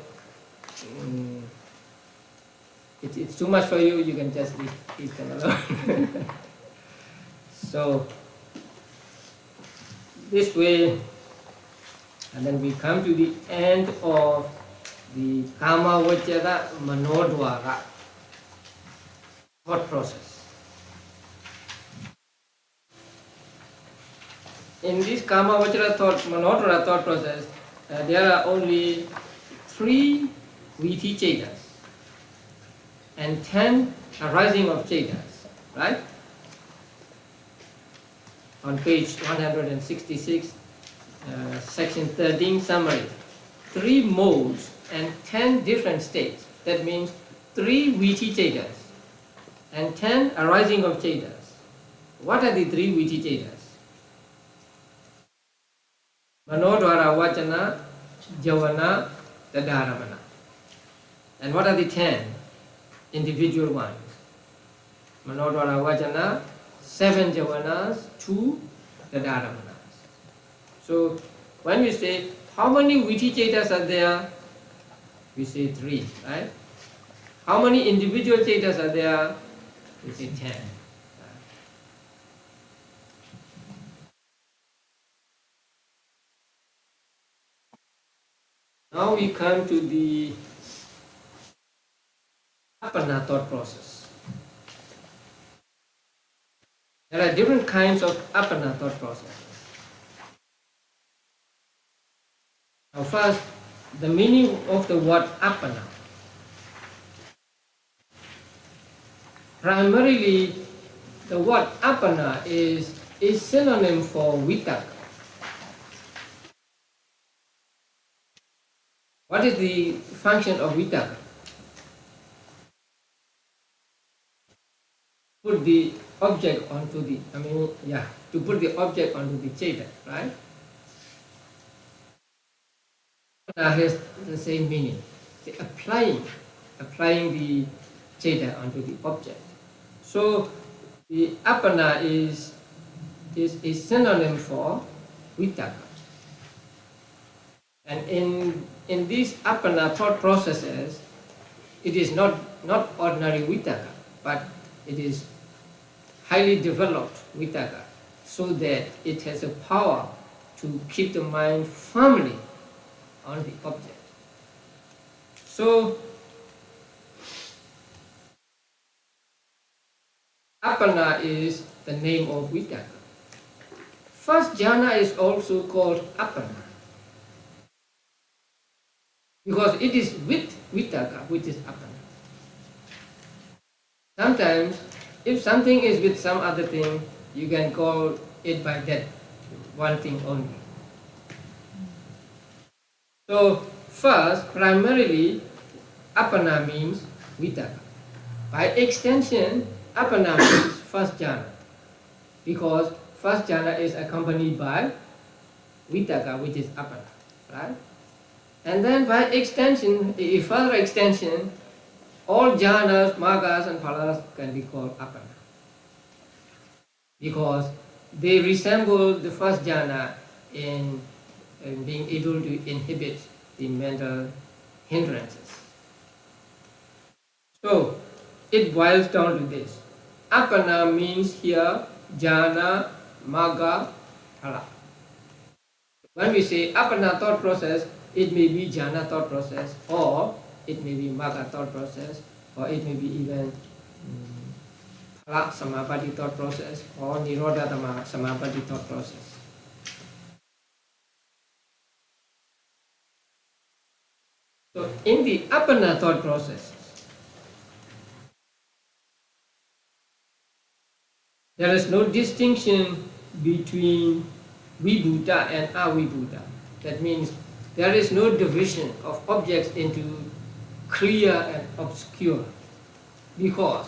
it's too much for you, you can just eat them alone. So, this way, and then we come to the end of the Kama Vajara Manodvara thought process. In this Kama Vajara Manodvara thought process, there are only 3 Viti Chetas and 10 arising of Chetas, right? On page 166, section 13 summary. 3 modes and 10 different states. That means 3 Viti Chetas and 10 arising of Chetas. What are the 3 Viti Chetas? Manodvara Vachana, Javana, Tadharamana. And what are the 10 individual ones? Manodvara Vachana, 7 Javanas, 2 Tadharamanas. So when we say how many Viti Chetas are there, we say 3, right? How many individual Chetas are there? We say 10. Now we come to the Appana thought process. There are different kinds of Appana thought processes. Now first, the meaning of the word Appana. Primarily, the word Appana is synonym for Vitakka. What is the function of Vitakka? Put the object onto the, to put the object onto the Cheta, right? That has the same meaning. Applying the Cheta onto the object. So the Appana is a synonym for Vitakka. And in these Appana thought processes, it is not ordinary Vitakka, but it is highly developed vitakka, so that it has a power to keep the mind firmly on the object. So, Appana is the name of vitakka. First jhana is also called Appana, because it is with vitakka, which is Appana. Sometimes, if something is with some other thing, you can call it by that one thing only. So, first, primarily, Appana means vitakka. By extension, Appana means first jhana, because first jhana is accompanied by vitakka, which is Appana, right? And then by extension, a further extension, all jhanas, maggas and phalas can be called Appana, because they resemble the first jhana in being able to inhibit the mental hindrances. So, it boils down to this. Appana means here jhana, magga, phala. When we say Appana thought process, it may be jhana thought process, or it may be magga thought process, or it may be even phala samapatti thought process, or nirodha samapatti thought process. So in the Appana thought process, there is no distinction between vibhuta and avibhuta. That means there is no division of objects into clear and obscure, because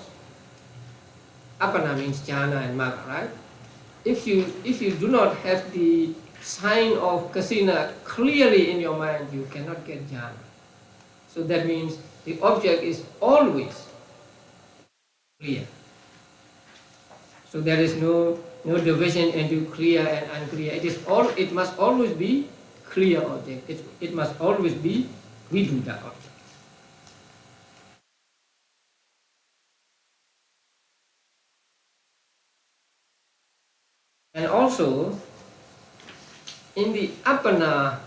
Appana means jhana and magga, right? If you do not have the sign of kasina clearly in your mind, you cannot get jhana. So that means the object is always clear. So there is no division into clear and unclear. It must always be clear object. It must always be vibhuta object. And also, in the Appana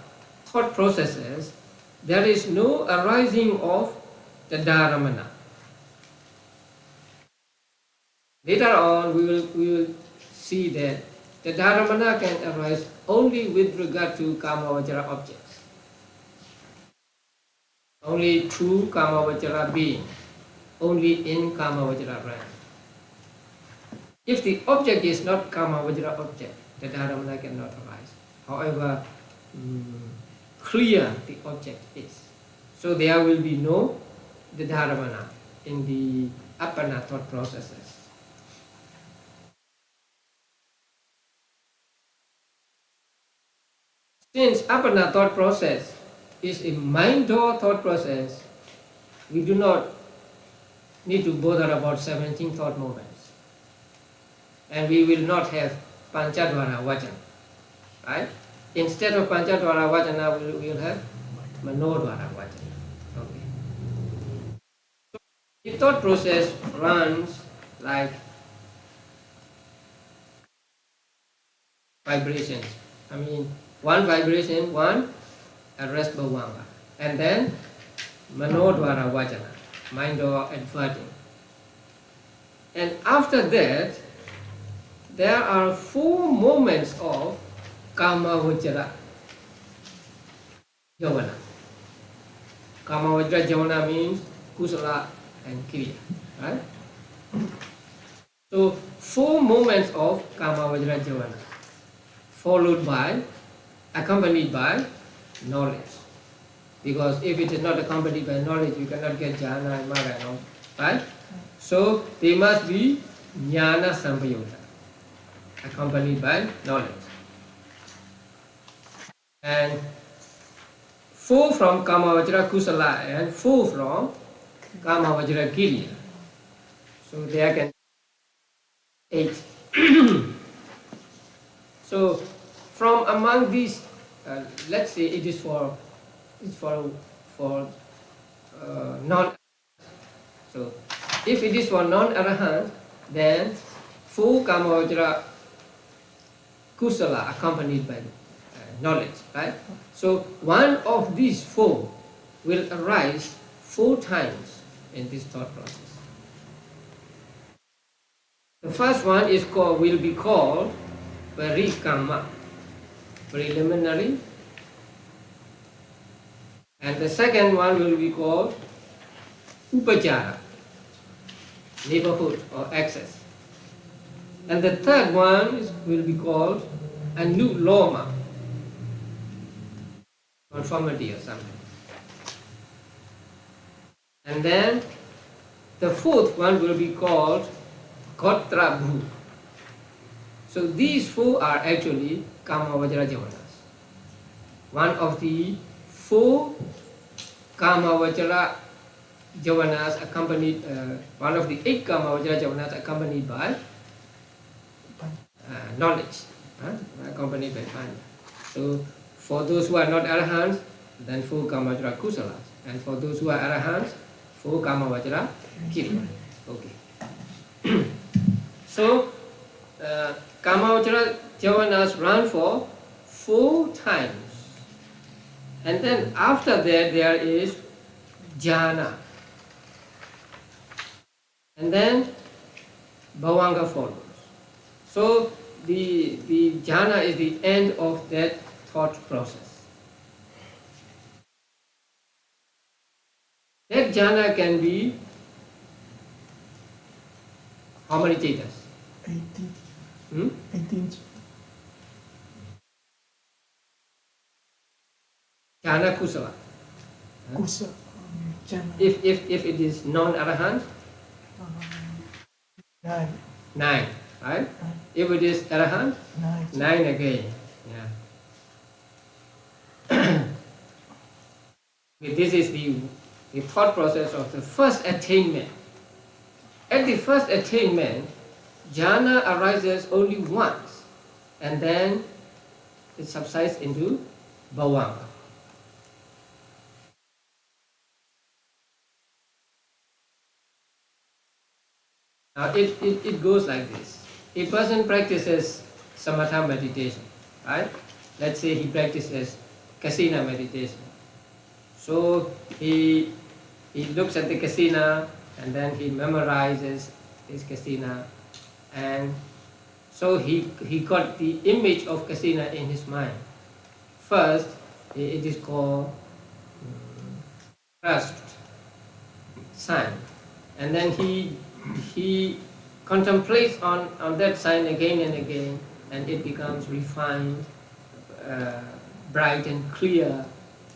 thought processes, there is no arising of the dharamana. Later on, we will see that the dharamana can arise only with regard to kamavajara objects, only true kamavajara being, only in kamavajara realm. If the object is not kamavajara object, the dharamana cannot arise. However clear the object is, so there will be no the dharamana in the Appana thought processes. Since Appana thought process is a mind-door thought process, we do not need to bother about 17 thought moments. And we will not have Panchadvara Vajana, right? Instead of Panchadvara Vajana, we will have Manodvara Vajana. Okay. So the thought process runs like vibrations. I mean, one vibration, one arrest bhavanga, and then Manodvara Vajana, mind or adverting. And after that, there are 4 moments of Kamavajra Javana. Kamavajra Javana means Kusala and Kriya, right? So 4 moments of Kamavajra Javana, followed by, accompanied by knowledge. Because if it is not accompanied by knowledge, you cannot get jhana and magga and all, right? So they must be jnana sampayutta, accompanied by knowledge. And 4 from Kamavajra Kusala and 4 from Kamavajra Kiriya. So there can 8. So from among these, let's say it is for non. So if it is for non-arahant, then 4 Kamavajra Kusala accompanied by knowledge, right? So one of these 4 will arise 4 times in this thought process. The first one will be called Parikamma, preliminary, and the second one will be called Upajara, neighborhood or access, and the third one will be called Anuloma, conformity or something, and then the fourth one will be called Gotrabhu. So these 4 are actually Kamavajra Javanas. One of the 4 Kamavajra Javanas accompanied, one of the 8 Kamavajra Javanas accompanied by knowledge, accompanied by Panya. So for those who are not Arahants, then 4 Kamavajra Kusalas, and for those who are Arahants, 4 Kamavajra Kriya. Okay. So Kamavajra Javanas run for 4 times, and then after that there is jhana, and then bhavanga follows. So the jhana is the end of that thought process. That jhana can be how many chetas? 18. 18. Jhana kusala. If it is non-arahant, 9. 9, right? If it is arahant, 9 again. Yeah. This is the thought process of the first attainment. At the first attainment, jhana arises only once, and then it subsides into bhavanga. Now it goes like this. A person practices samatha meditation, right? Let's say he practices kasina meditation. So he looks at the kasina, and then he memorizes his kasina, and so he got the image of kasina in his mind. First, it is called grasped sign, and then he contemplates on that sign again and again, and it becomes refined, bright and clear,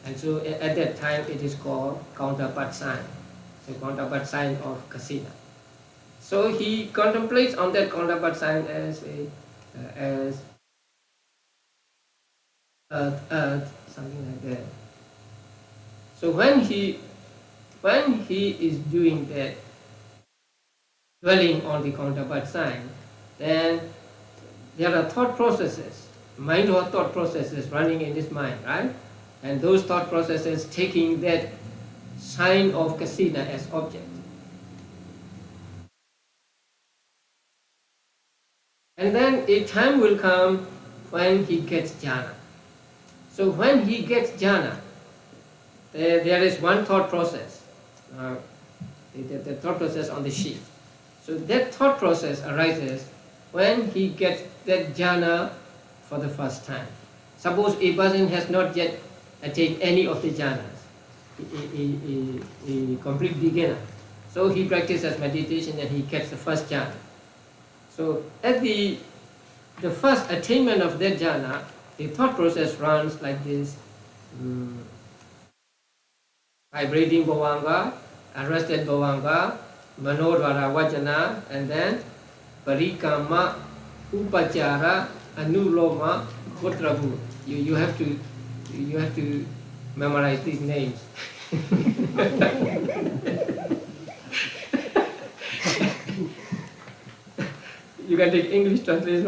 and so at that time it is called counterpart sign. The counterpart sign of kasina. So he contemplates on that counterpart sign as earth, something like that. So when he is doing that, dwelling on the counterpart sign, then there are thought processes, mind or thought processes running in his mind, right? And those thought processes taking that sign of kasina as object. And then a time will come when he gets jhana. So when he gets jhana, there is one thought process, the thought process on the sheet. So that thought process arises when he gets that jhana for the first time. Suppose a person has not yet attained any of the jhanas, a complete beginner. So he practices meditation and he gets the first jhana. So at the first attainment of that jhana, the thought process runs like this: vibrating bhavanga, arrested bhavanga, manodvara vajana, and then parikama, upachara, anuloma, gotrabhu. You have to memorize these names. You can take English translation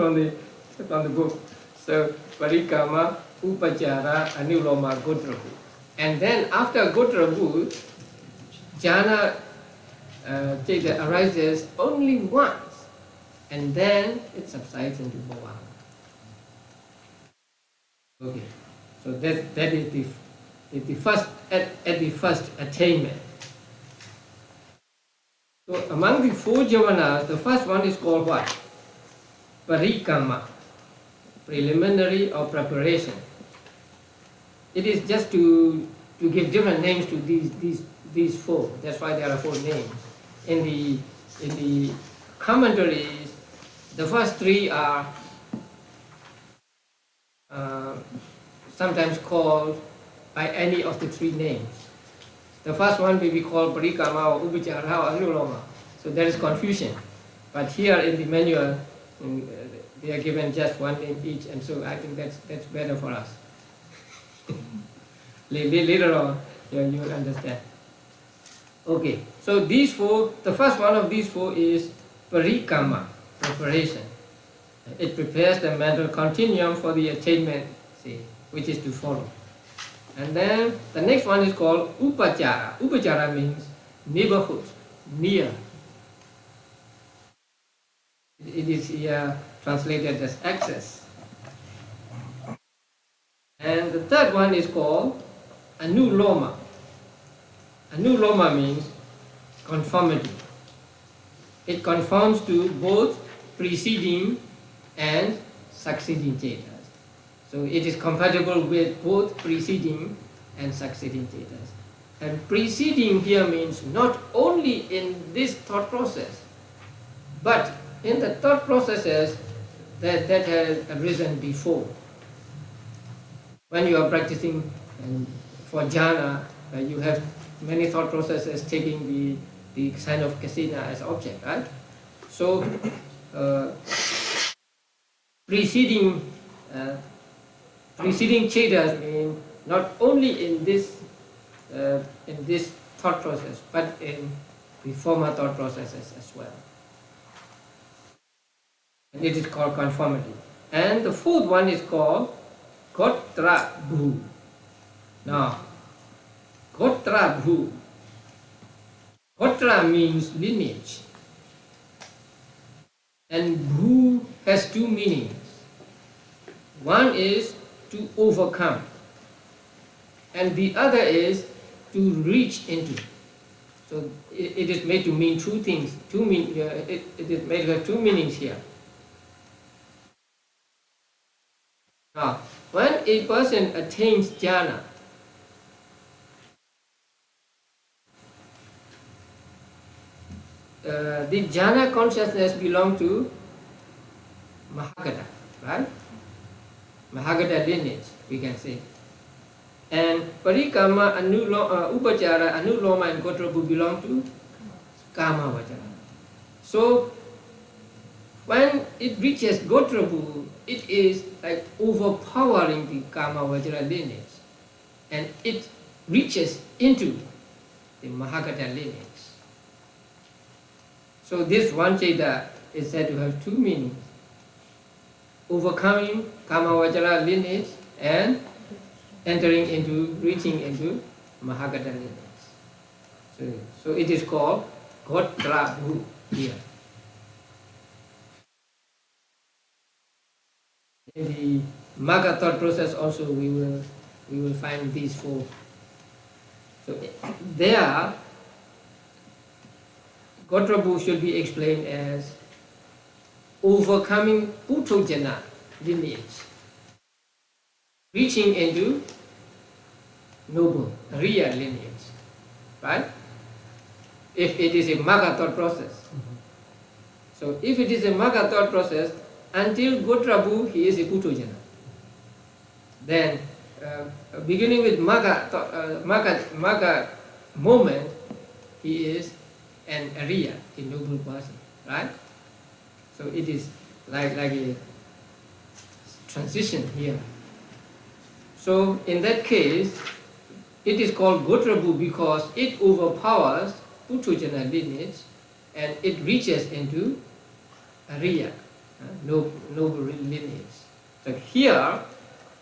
from the book. So parikama, upachara, anuloma, gotrabhu. And then after gotrabhu, jhana arises only once. and then it subsides into bhavana. Okay, so that is the first at the first attainment. So among the 4 jhavanas, the first one is called what? Parikamma, preliminary or preparation. It is just to give different names to these 4. That's why there are 4 names. In the commentaries, the first 3 are sometimes called by any of the 3 names. The first one may be called Parikama or Upachara or Anuloma. So there is confusion. But here in the manual, they are given just 1 name each, and so I think that's better for us. Later on, you will understand. Okay, so these 4, the first one of these 4 is Parikama, preparation. It prepares the mental continuum for the attainment, which is to follow. And then the next one is called Upachara. Upachara means neighborhood, near. It is here translated as access. And the third one is called Anuloma. Anuloma means conformity. It conforms to both preceding and succeeding chetas. So it is compatible with both preceding and succeeding chetas. And preceding here means not only in this thought process, but in the thought processes that has arisen before. When you are practicing for jhana, you have many thought processes taking the sign of kasina as object, right? So preceding chetas mean not only in this thought process, but in the former thought processes as well. And it is called conformity. And the 4th one is called Gotra Bhu. Now, Gotra Bhu. Gotra means lineage. And Bhu has 2 meanings. One is to overcome, and the other is to reach into. So it is made to mean 2 things. It is made to have 2 meanings here. Now, when a person attains jhana, the jhana consciousness belongs to Mahagata, right? Mahagata lineage, we can say. And Parikama, Upachara, Anuloma and Gotrabhu belong to Kama Vajara. So when it reaches Gotrabhu, it is like overpowering the Kama Vajra lineage, and it reaches into the Mahagata lineage. So this one cheta is said to have 2 meanings: overcoming Kama Vajra lineage and reaching into Mahagata lineage. So it is called Gotra Bhu here. In the Magga thought process also we will find these 4. So there, Gotra Bhu should be explained as overcoming Puthojana lineage, reaching into noble, real lineage, right? If it is a Magga thought process. So if it is a Magga thought process, until Gotra Bhu, he is a Puthojana. Then, beginning with Magga moment, he is an Arya, a noble person, right? So it is like a transition here. So in that case, it is called Gotra Bhu because it overpowers Puthojana lineage and it reaches into Arya, noble lineage. So here,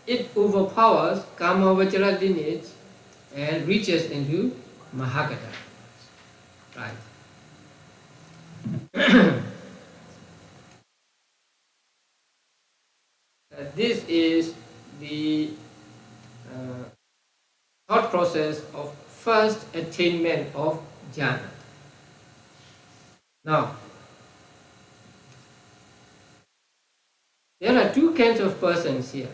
it overpowers Kama Vajra lineage and reaches into Mahagata. Right. process of first attainment of jhana. Now, there are two kinds of persons here.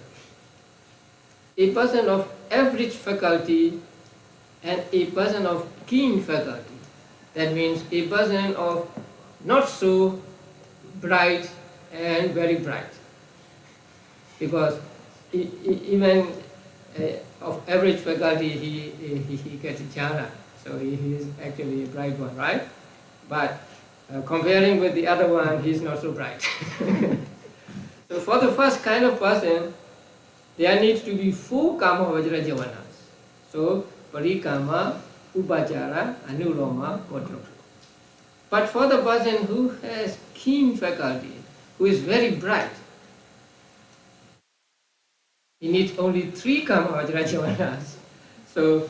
A person of average faculty and a person of keen faculty. That means a person of not so bright and very bright. Because even of average faculty, he gets jhana, so he is actually a bright one, right? But comparing with the other one, he's not so bright. So for the first kind of person, there needs to be 4 kama vajra javanas. So parikama, upachara, anuloma, kotra. But for the person who has keen faculty, who is very bright, he needs only 3 kama vajra javanas. So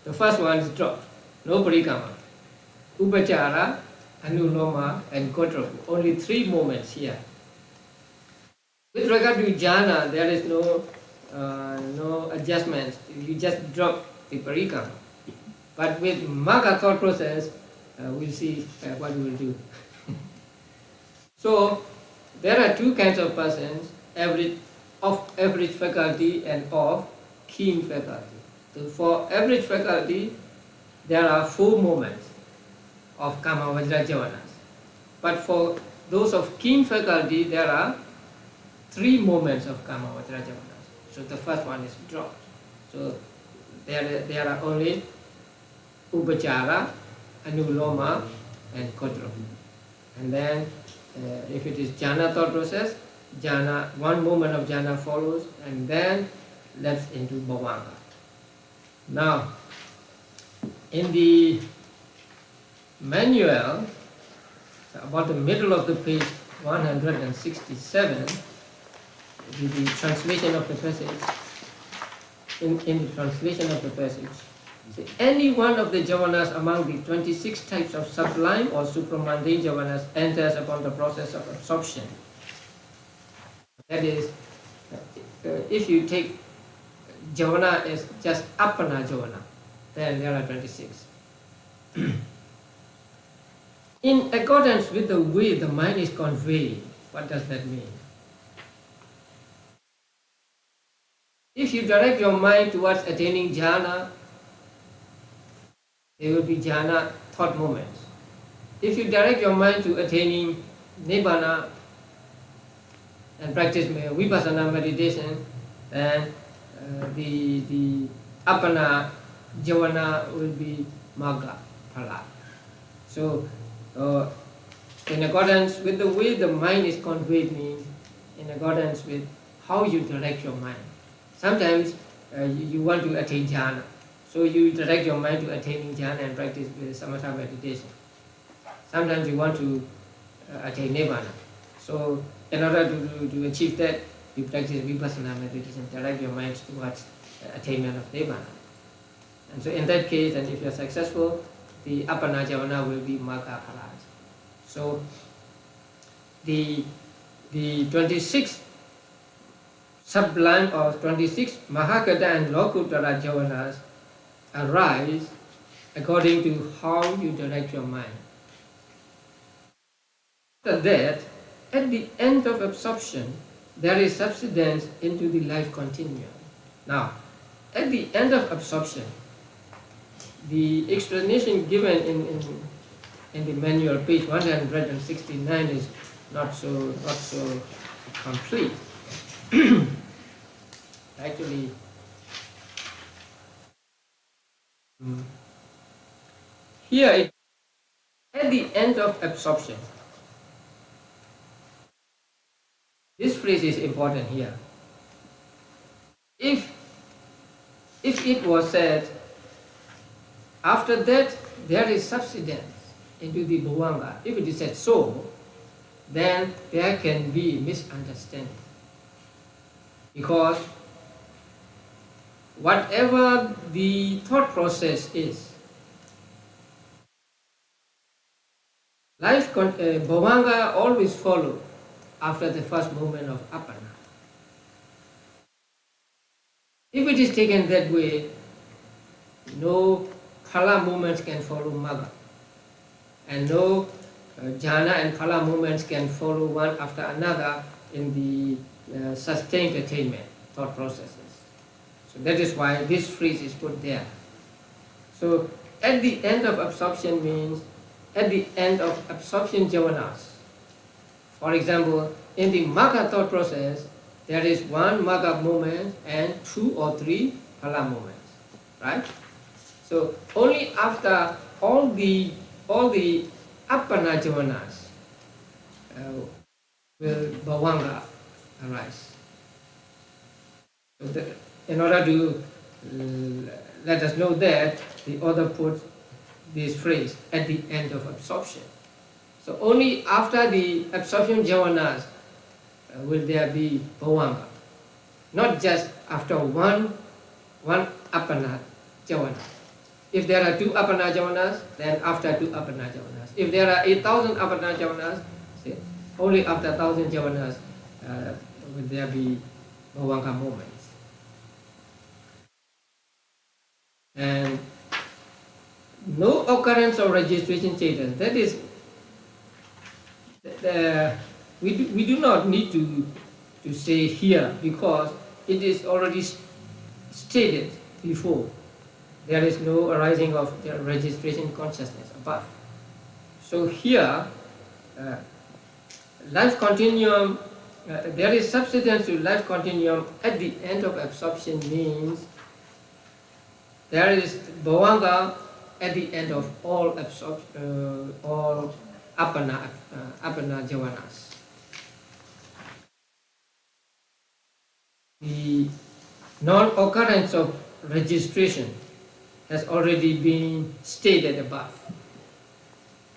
the first one is dropped. No parikama. Upachara, anuloma, and kotra. Only 3 moments here. With regard to jhana, there is no adjustments. You just drop the parikama. But with magga thought process, we'll see what we will do. So there are 2 kinds of persons: of average faculty and of keen faculty. So for average faculty, there are 4 moments of kama vajra javanas. But for those of keen faculty, there are 3 moments of kama vajra javanas. So the first one is dropped. So there are only upachara, anuloma, and kotra. And then if it is jhana thought process, jhana, 1 moment of jhana follows, and then left into bhavanga. Now, in the manual, about the middle of the page 167, the translation of the passage, in the translation of the passage, say, any one of the javanas among the 26 types of sublime or supramundane javanas enters upon the process of absorption. That is, if you take javana as just appana javana, then there are 26. In accordance with the way the mind is conveyed, what does that mean? If you direct your mind towards attaining jhana, there will be jhana thought moments. If you direct your mind to attaining nibbana and practice vipassana meditation, then the appana javana will be magga phala. So in accordance with the way the mind is conveyed means in accordance with how you direct your mind. Sometimes you want to attain jhana, so you direct your mind to attaining jhana and practice with samatha meditation. Sometimes you want to attain nibbana, so in order to achieve that, you practice vipassana meditation, direct your mind towards attainment of nibbana. And so in that case, and if you are successful, the appana javana will be magga phala. So the 26 sublime or 26 mahakata and lokuttara javanas arise according to how you direct your mind. After that, at the end of absorption, there is subsidence into the life continuum. Now, at the end of absorption, the explanation given in the manual, page 169, is not so complete. Actually, here at the end of absorption, this phrase is important here. If it was said, after that there is subsidence into the bhavanga, if it is said so, then there can be misunderstanding. Because whatever the thought process is, bhavanga always follows after the first moment of appana. If it is taken that way, no phala movements can follow magga, and no jhana and phala movements can follow one after another in the sustained attainment thought processes. So that is why this phrase is put there. So at the end of absorption means at the end of absorption jhavanas. For example, in the magga thought process, there is one magga movement and 2 or 3 phala movements, right? So only after all the appana jhavanas will bhavanga arise. So in order to let us know that, the author put this phrase at the end of absorption. So only after the absorption jhavanas will there be bhavanga, not just after one appana jhavana. If there are 2 appana jhavanas, then after 2 appana jhavanas. If there are 8,000 appana jhavanas, only after 1,000 jhavanas will there be bhavanga moments. And no occurrence of registration status. That is, we do not need to say here, because it is already stated before. There is no arising of the registration consciousness above. So here, life continuum, there is substance to life continuum at the end of absorption means there is bhavanga at the end of all all appana jhavanas. The non-occurrence of registration has already been stated above.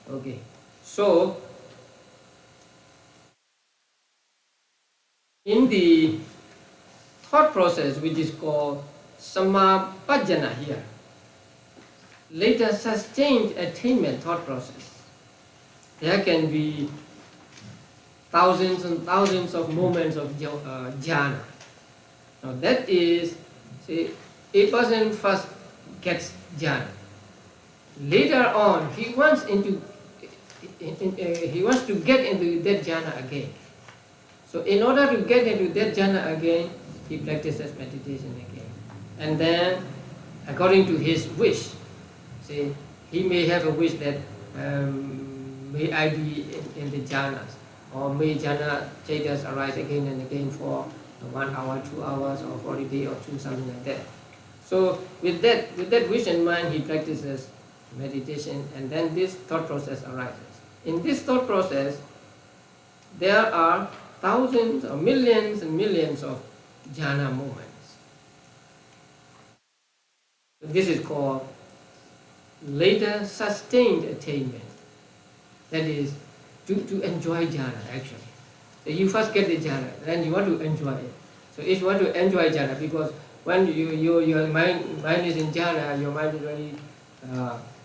Okay, so in the thought process, which is called samapajjana here, later sustained attainment thought process, there can be thousands and thousands of moments of jhana. Now that is, say, a person first gets jhana. Later on, he wants to get into that jhana again. So in order to get into that jhana again, he practices meditation again. And then, according to his wish, say, he may have a wish that may I be in the jhanas, or may jhana chetas arise again and again for 1 hour, 2 hours, or for a day or 2, something like that. So with that wish in mind, he practices meditation, and then this thought process arises. In this thought process, there are thousands or millions and millions of jhana moments. This is called later sustained attainment. That is, to enjoy jhana actually. So you first get the jhana, then you want to enjoy it. So if you want to enjoy jhana, because when your mind is in jhana, your mind is very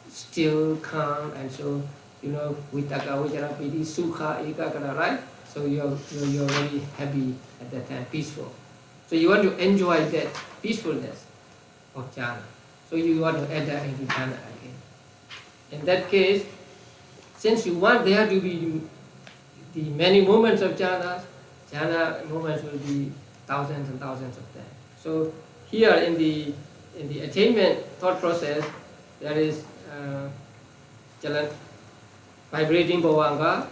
still, calm, and so vitaka, vichara, piti, sukha, ekagara, right? So you're very happy at that time, peaceful. So you want to enjoy that peacefulness of jhana. So you want to enter into jhana again. In that case, since you want there to be the many moments of jhana moments will be thousands and thousands of them. So here in the attainment thought process, there is vibrating bhavanga,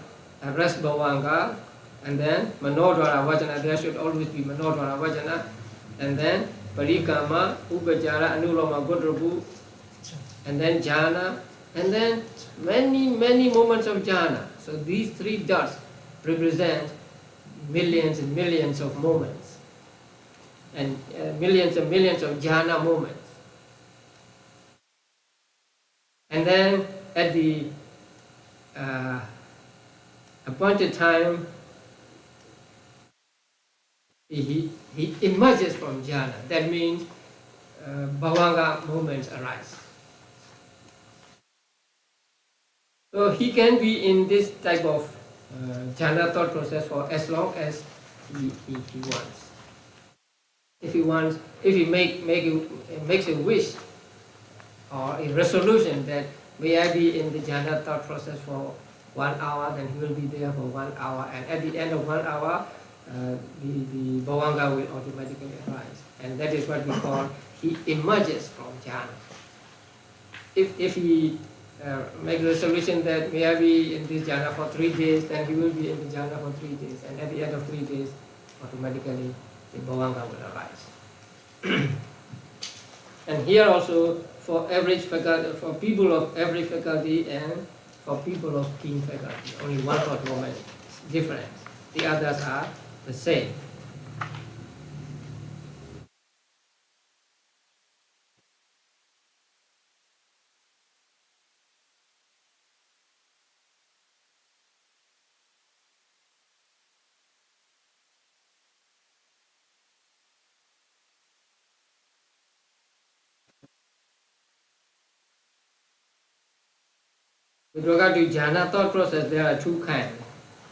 rest bhavanga, and then manodvara vajana. There should always be manodvara vajana, and then parikama, upachara, anuloma, godrabu, and then jhana, and then many moments of jhana. So these 3 dots represent millions and millions of moments, and millions and millions of jhana moments. And then at the appointed time, he emerges from jhana. That means bhavanga moments arise. So he can be in this type of jhana thought process for as long as he wants. If he makes a wish or a resolution that may I be in the jhana thought process for 1 hour, then he will be there for 1 hour, and at the end of 1 hour, the bhavanga will automatically arise. And that is what we call, he emerges from jhana. If he makes a resolution that may I be in this jhana for 3 days, then he will be in the jhana for 3 days, and at the end of 3 days, automatically the bhavanga will arise. And here also, for average faculty, for people of every faculty and for people of keen faculty, only one thought moment is different. The others are the same. With regard to jhana thought process, there are 2 kinds.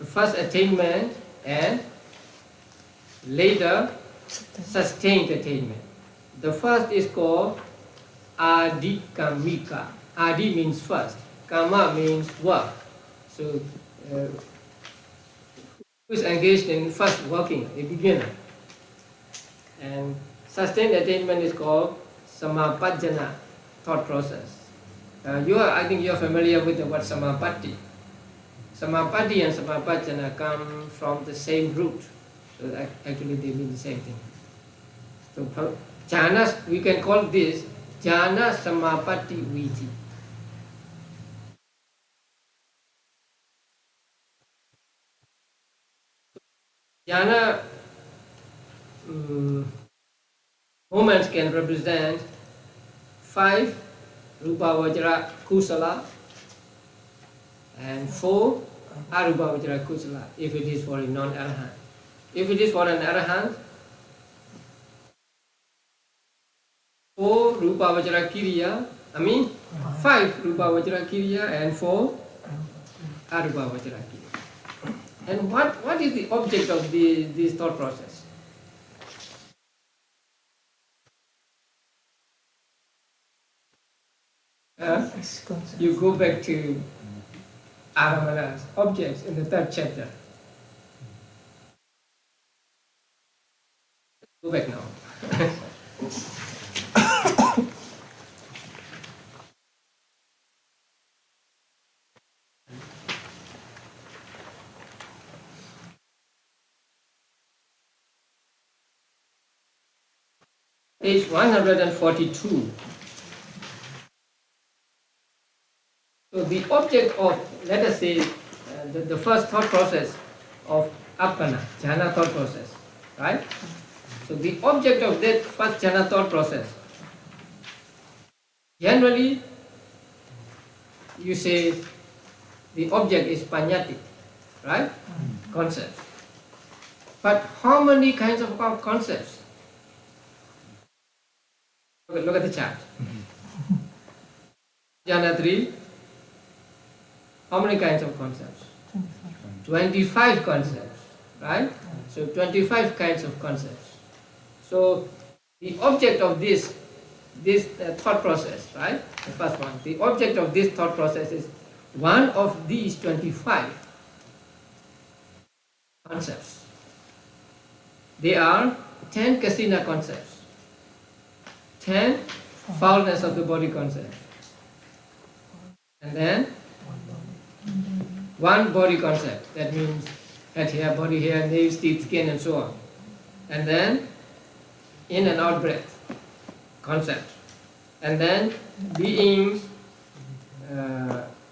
The first, attainment, and later sustained attainment. The first is called adikamika. Adi means first, kama means work. So who is engaged in first working, a beginner. And sustained attainment is called samapajjana thought process. I think you are familiar with the word samapatti. Samapatti and samapajjana come from the same root. So actually they mean the same thing. So jhana, we can call this jhana samapatti viti. Jhana moments can represent 5 rupa vajra kusala and 4 arupa vajra kusala if it is for a non-arahant. If it is for an arahant, 4 rupa vajra kiriya, 5 rupa vajra kiriya and 4 arupa vajra kiriya. And what is the object of this thought process? You go back to Abhidhamma's objects in the 3rd chapter. Go back now. Page 142. So the object of, let us say, the first thought process of appana, jhana thought process, right? So the object of that first jhana thought process, generally you say the object is panyati, right? Concept. But how many kinds of concepts? Look at the chart. Jhana 3, how many kinds of concepts? 25 concepts, right? So 25 kinds of concepts. So the object of this thought process, right? The first one. The object of this thought process is one of these 25 concepts. They are 10 kasina concepts, 10 foulness of the body concepts, and then 1 body concept. That means head, hair, body, hair, nails, teeth, skin, and so on. And then in and out breath concept. And then beings,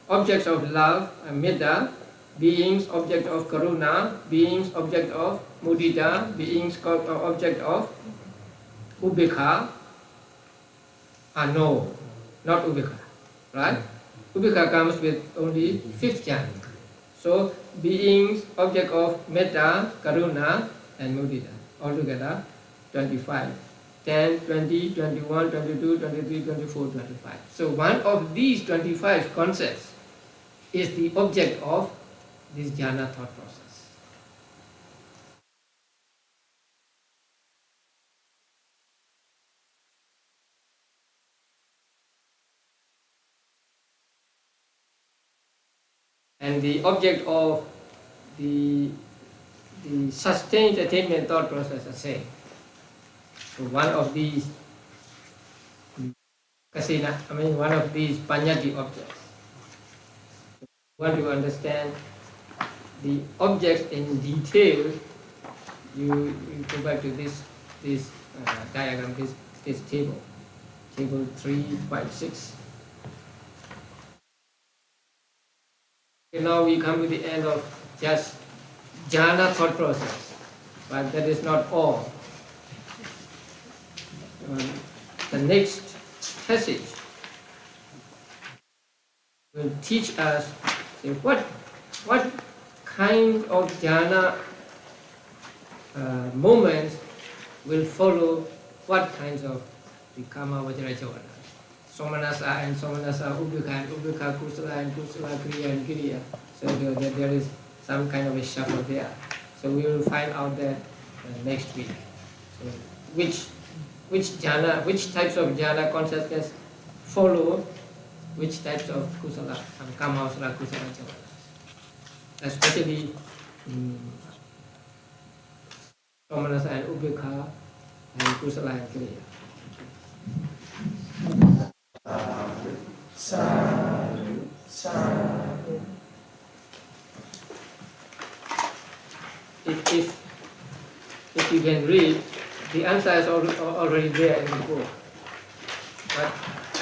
objects of love, metta, beings, object of karuna, beings, object of mudita, beings, object of ubekha. No, not ubekha, right? Ubekha comes with only 5th jhana. So beings, object of metta, karuna, and mudita. Altogether 25. 10, 20, 21, 22, 23, 24, 25. So one of these 25 concepts is the object of this jhana thought process. And the object of the sustained attainment thought process are same. So one of these one of these panyati objects. If you want to understand the objects in detail, you go back to this diagram, this table 3.6. Now we come to the end of just jhana thought process, but that is not all. The next passage will teach us what kind of jhana moments will follow what kinds of the kama vajra jhana. Somanasa and somanasa, ubhika and ubhika, kusala and kusala, kriya and kriya. So there is some kind of a shuffle there. So we will find out that next week. So which jhana, which types of jhana consciousness follow which types of kusala, kama vasana, kusala jhana. Especially somanasa and ubhika and kusala and kriya. Sadhu, sadhu. If you can read, the answer is already there in the book. But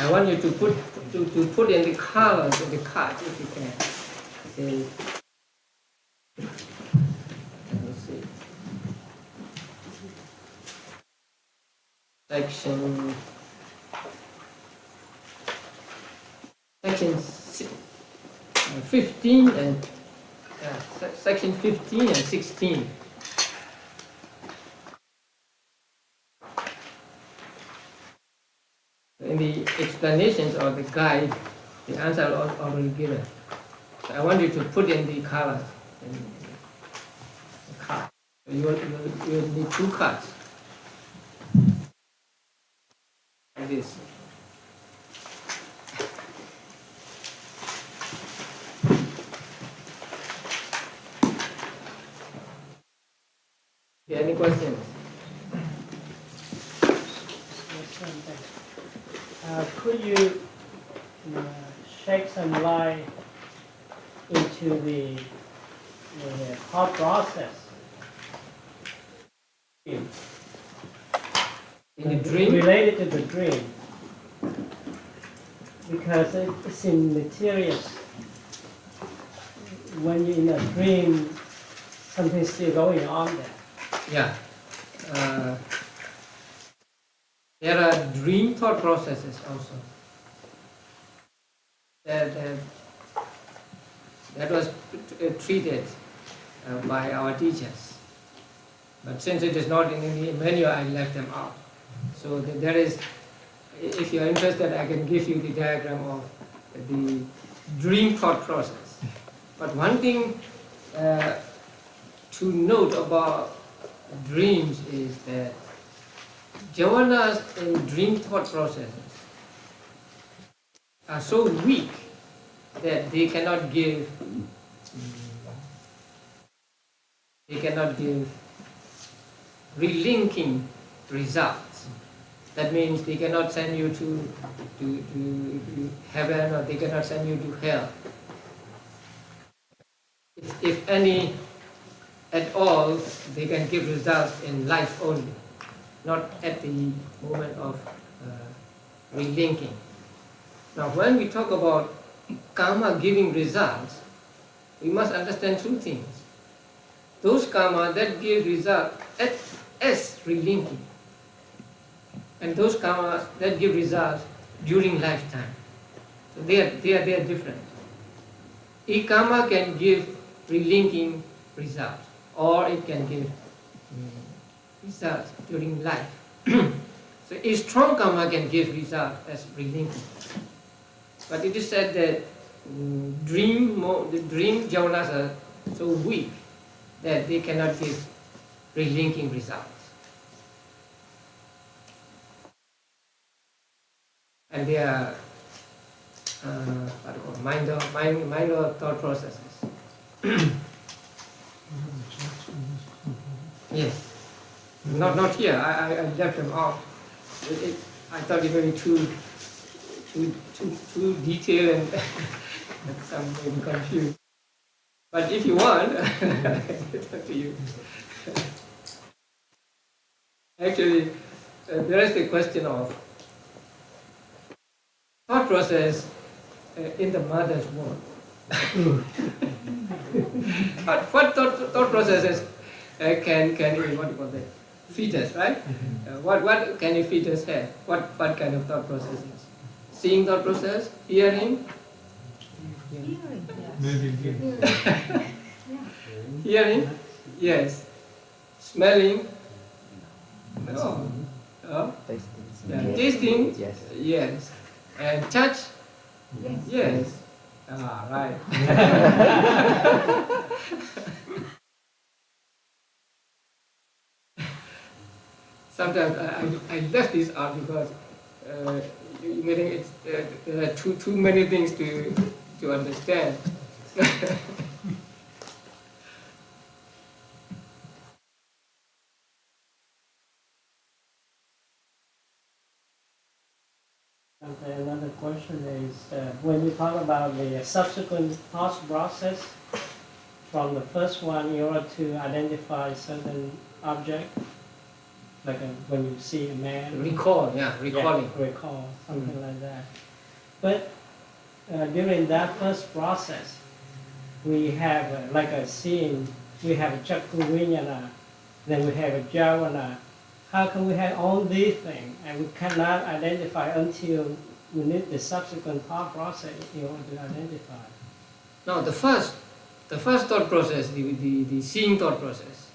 I want you to put in the colors of the cards if you can. Okay. Let me see. Section 15 and section 15 and 16. In the explanations or the guide, the answer is already given. So I want you to put in the colors in the card. So you will need 2 cards. Like this. Any questions? Could you shed some light into the thought process In the dream? related to the dream? Because it's in materials. When you're in a dream, something's still going on there. Yeah. There are dream thought processes also. That was treated by our teachers. But since it is not in the manual, I left them out. So there is, if you are interested, I can give you the diagram of the dream thought process. But one thing to note about dreams is that jhanas in dream thought processes are so weak that they cannot give relinking results. That means they cannot send you to heaven, or they cannot send you to hell. If any at all, they can give results in life only, not at the moment of relinking. Now, when we talk about karma giving results, we must understand 2 things. Those karma that give result as relinking, and those karma that give results during lifetime. So they are different. A karma can give relinking results, or it can give results during life. So a strong karma can give results as relinking. But it is said that the dream jhanas are so weak that they cannot give relinking results. And they are minor thought processes. Yes. Not here. I left them out. I thought it would be too detailed and some may be confused. But if you want, it's up to you. Actually, there is the question of thought process in the mother's womb. What thought processes can what do you call that? Fetus, right? What can a fetus have? What kind of thought processes? Seeing thought process, hearing. Hearing, yes. Smelling, no. Tasting, yes. And touch, yes. Ah, right. Sometimes I left this out because you may think there are too many things to understand. Okay, another question is, when you talk about the subsequent thought process from the first one in order to identify certain object, like when you see a man. Recalling. Recall, something like that. But during that first process, we have like a scene, we have a Chakku Vijnana, then we have a Javana. How can we have all these things and we cannot identify until we need the subsequent thought process in order to identify? No, the first thought process, the seeing thought process,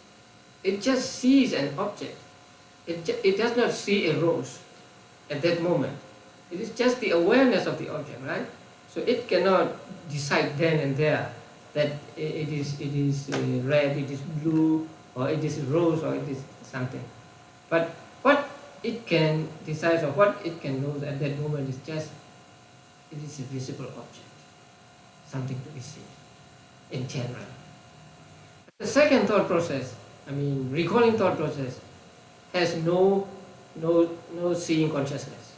it just sees an object. It does not see a rose at that moment. It is just the awareness of the object, right? So it cannot decide then and there that it is red, it is blue, or it is rose, or it is something. But what it can decide or what it can know at that moment is just, it is a visible object, something to be seen in general. The second thought process, recalling thought process, has no seeing consciousness.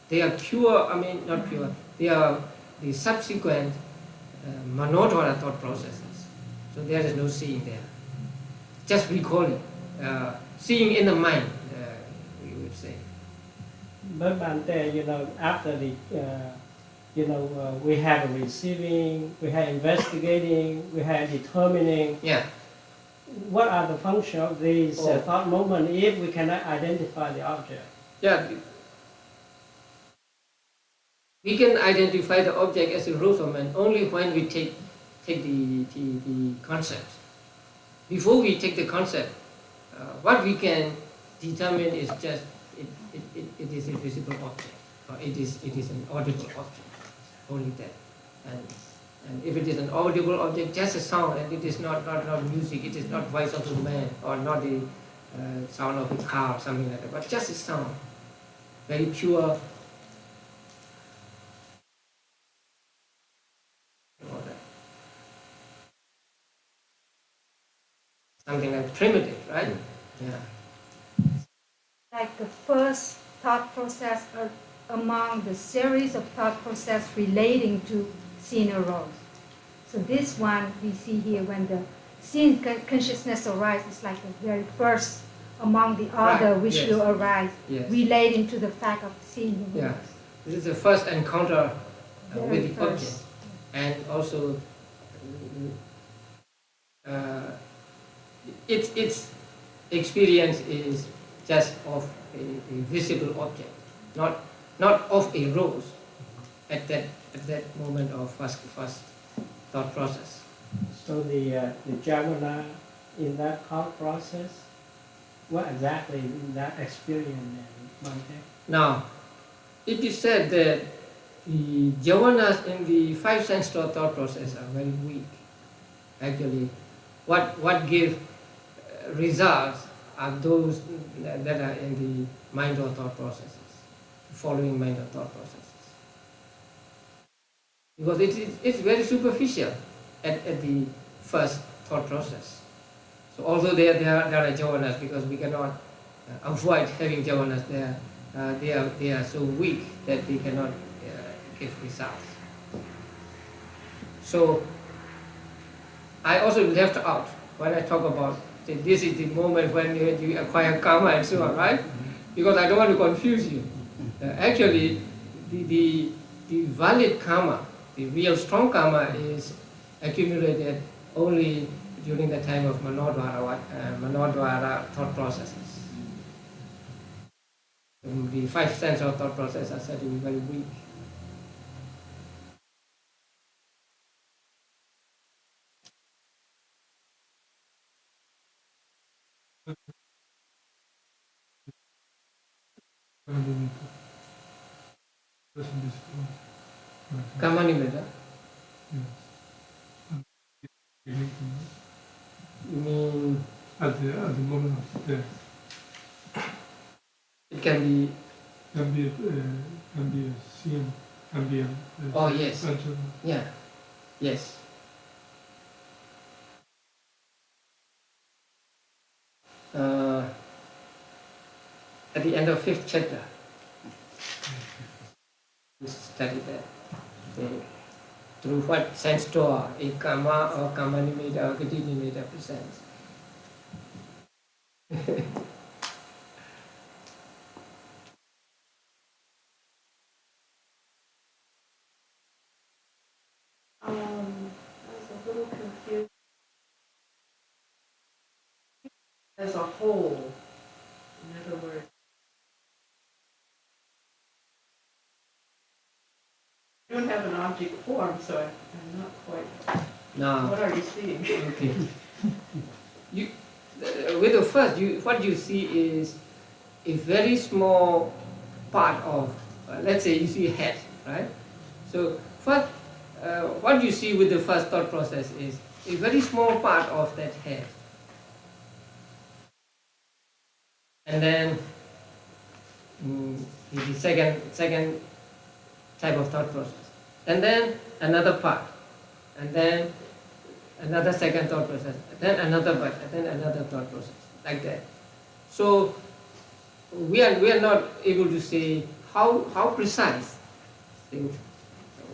They are pure, not pure, they are the subsequent Manothara thought processes. So there is no seeing there. Just recalling. Seeing in the mind, we would say. But Bante, after the, we have receiving, we have investigating, we have determining. Yeah. What are the functions of these thought moments if we cannot identify the object? Yeah. We can identify the object as a rose or man only when we take the concept. Before we take the concept, what we can determine is just it is a visible object, or it is an audible object, only that. And if it is an audible object, just a sound, and it is not music, it is not voice of a man, or not the sound of a car, or something like that, but just a sound, very pure. Something like primitive, right? Yeah. Like the first thought process among the series of thought process relating to seeing a rose. So this one we see here, when the seeing consciousness arises, it's like the very first among the other which will arise, relating to the fact of seeing the rose. Yeah, this is the first encounter with the object, and also its experience is just of a visible object, not of a rose at that moment of first thought process. So the Javana in that thought process, what exactly in that experience, Bante? Now, it is said that the javanas in the five sense thought process are very weak. Actually, what give results are those that are in the mind or thought processes, following mind or thought processes. because it's very superficial at the first thought process. So although there are jhanas, because we cannot avoid having jhanas, they are so weak that we cannot get results. So I also left out when I talk about this is the moment when you acquire karma and so on, right? Because I don't want to confuse you. Actually, the valid karma, the real strong karma, is accumulated only during the time of Manodvara thought processes. The 5 sense of thought process are said to be very weak. Karma nimitta? You mean At the moment of death, it can be? can be a sin, can be a Oh yes. culture. Yeah. Yes. At the end of 5th chapter, we study that. Through what sense door a karma or karma nimitta or gati nimitta presents. I was a little confused. As a whole, in other words, you don't have an object form, so I'm not quite. Now, What are you seeing? okay. With the first, what you see is a very small part of, let's say you see a head, right? So first, what you see with the first thought process is a very small part of that head. And then the second type of thought process. And then another part. And then another second thought process. And then another part. And then another thought process. Like that. So we are not able to say how precise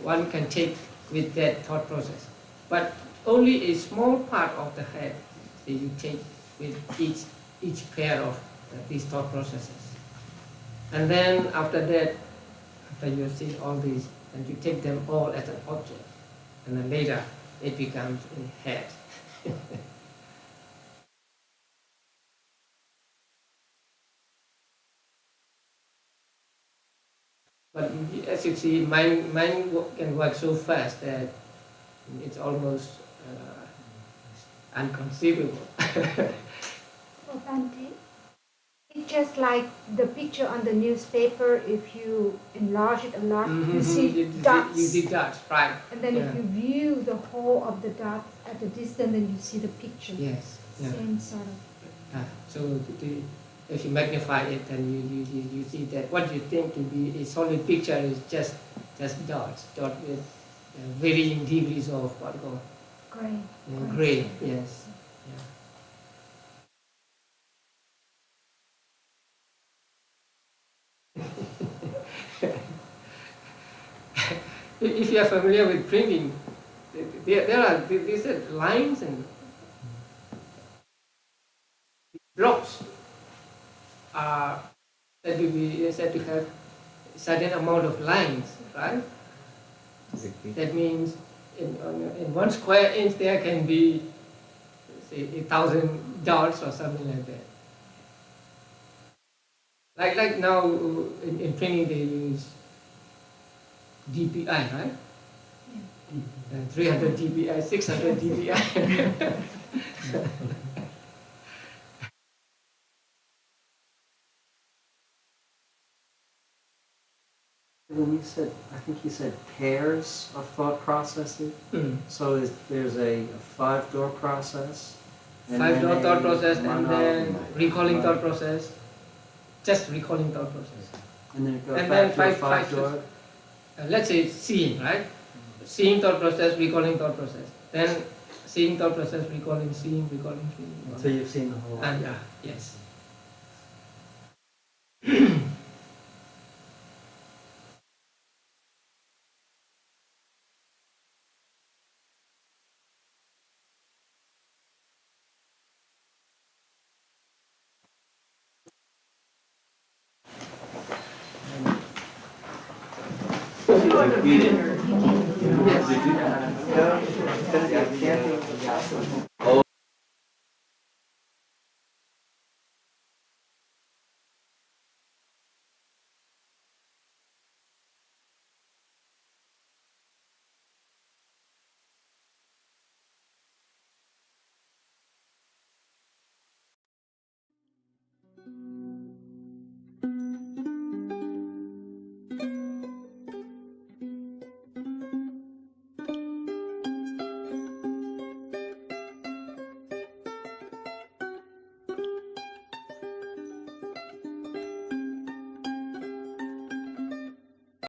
one can take with that thought process. But only a small part of the head that you take with each pair of these thought processes. And then after that, after you have seen all these, and you take them all as an object. And then later it becomes a head. But as you see, mind can work so fast that it's almost unconceivable. Oh, Bhante, it's just like the picture on the newspaper. If you enlarge it a lot, you see dots. You see dots, right? And then if you view the whole of the dots at a distance, then you see the picture. Yes. Yeah. Same sort of. So if you magnify it, then you see that what you think to be a solid picture is just dots with varying degrees of what we call Gray. gray. Yes. If you are familiar with printing, there are these lines and blocks are said to have a certain amount of lines, right? That means in 1 square inch there can be, say, 1,000 dots or something like that. Like now in printing they use DPI, right? Yeah. 300 DPI, 600 DPI. When you said, I think you said pairs of thought processes. So there's a 5-door process. 5-door thought process, and then recalling right. thought process. Just recalling thought process. And then it goes And back then to a 5-door. let's say seeing, right? seeing thought process, recalling thought process. Then seeing thought process, recalling seeing, recalling feeling. So you've seen the whole. And yeah, yes. Thank you.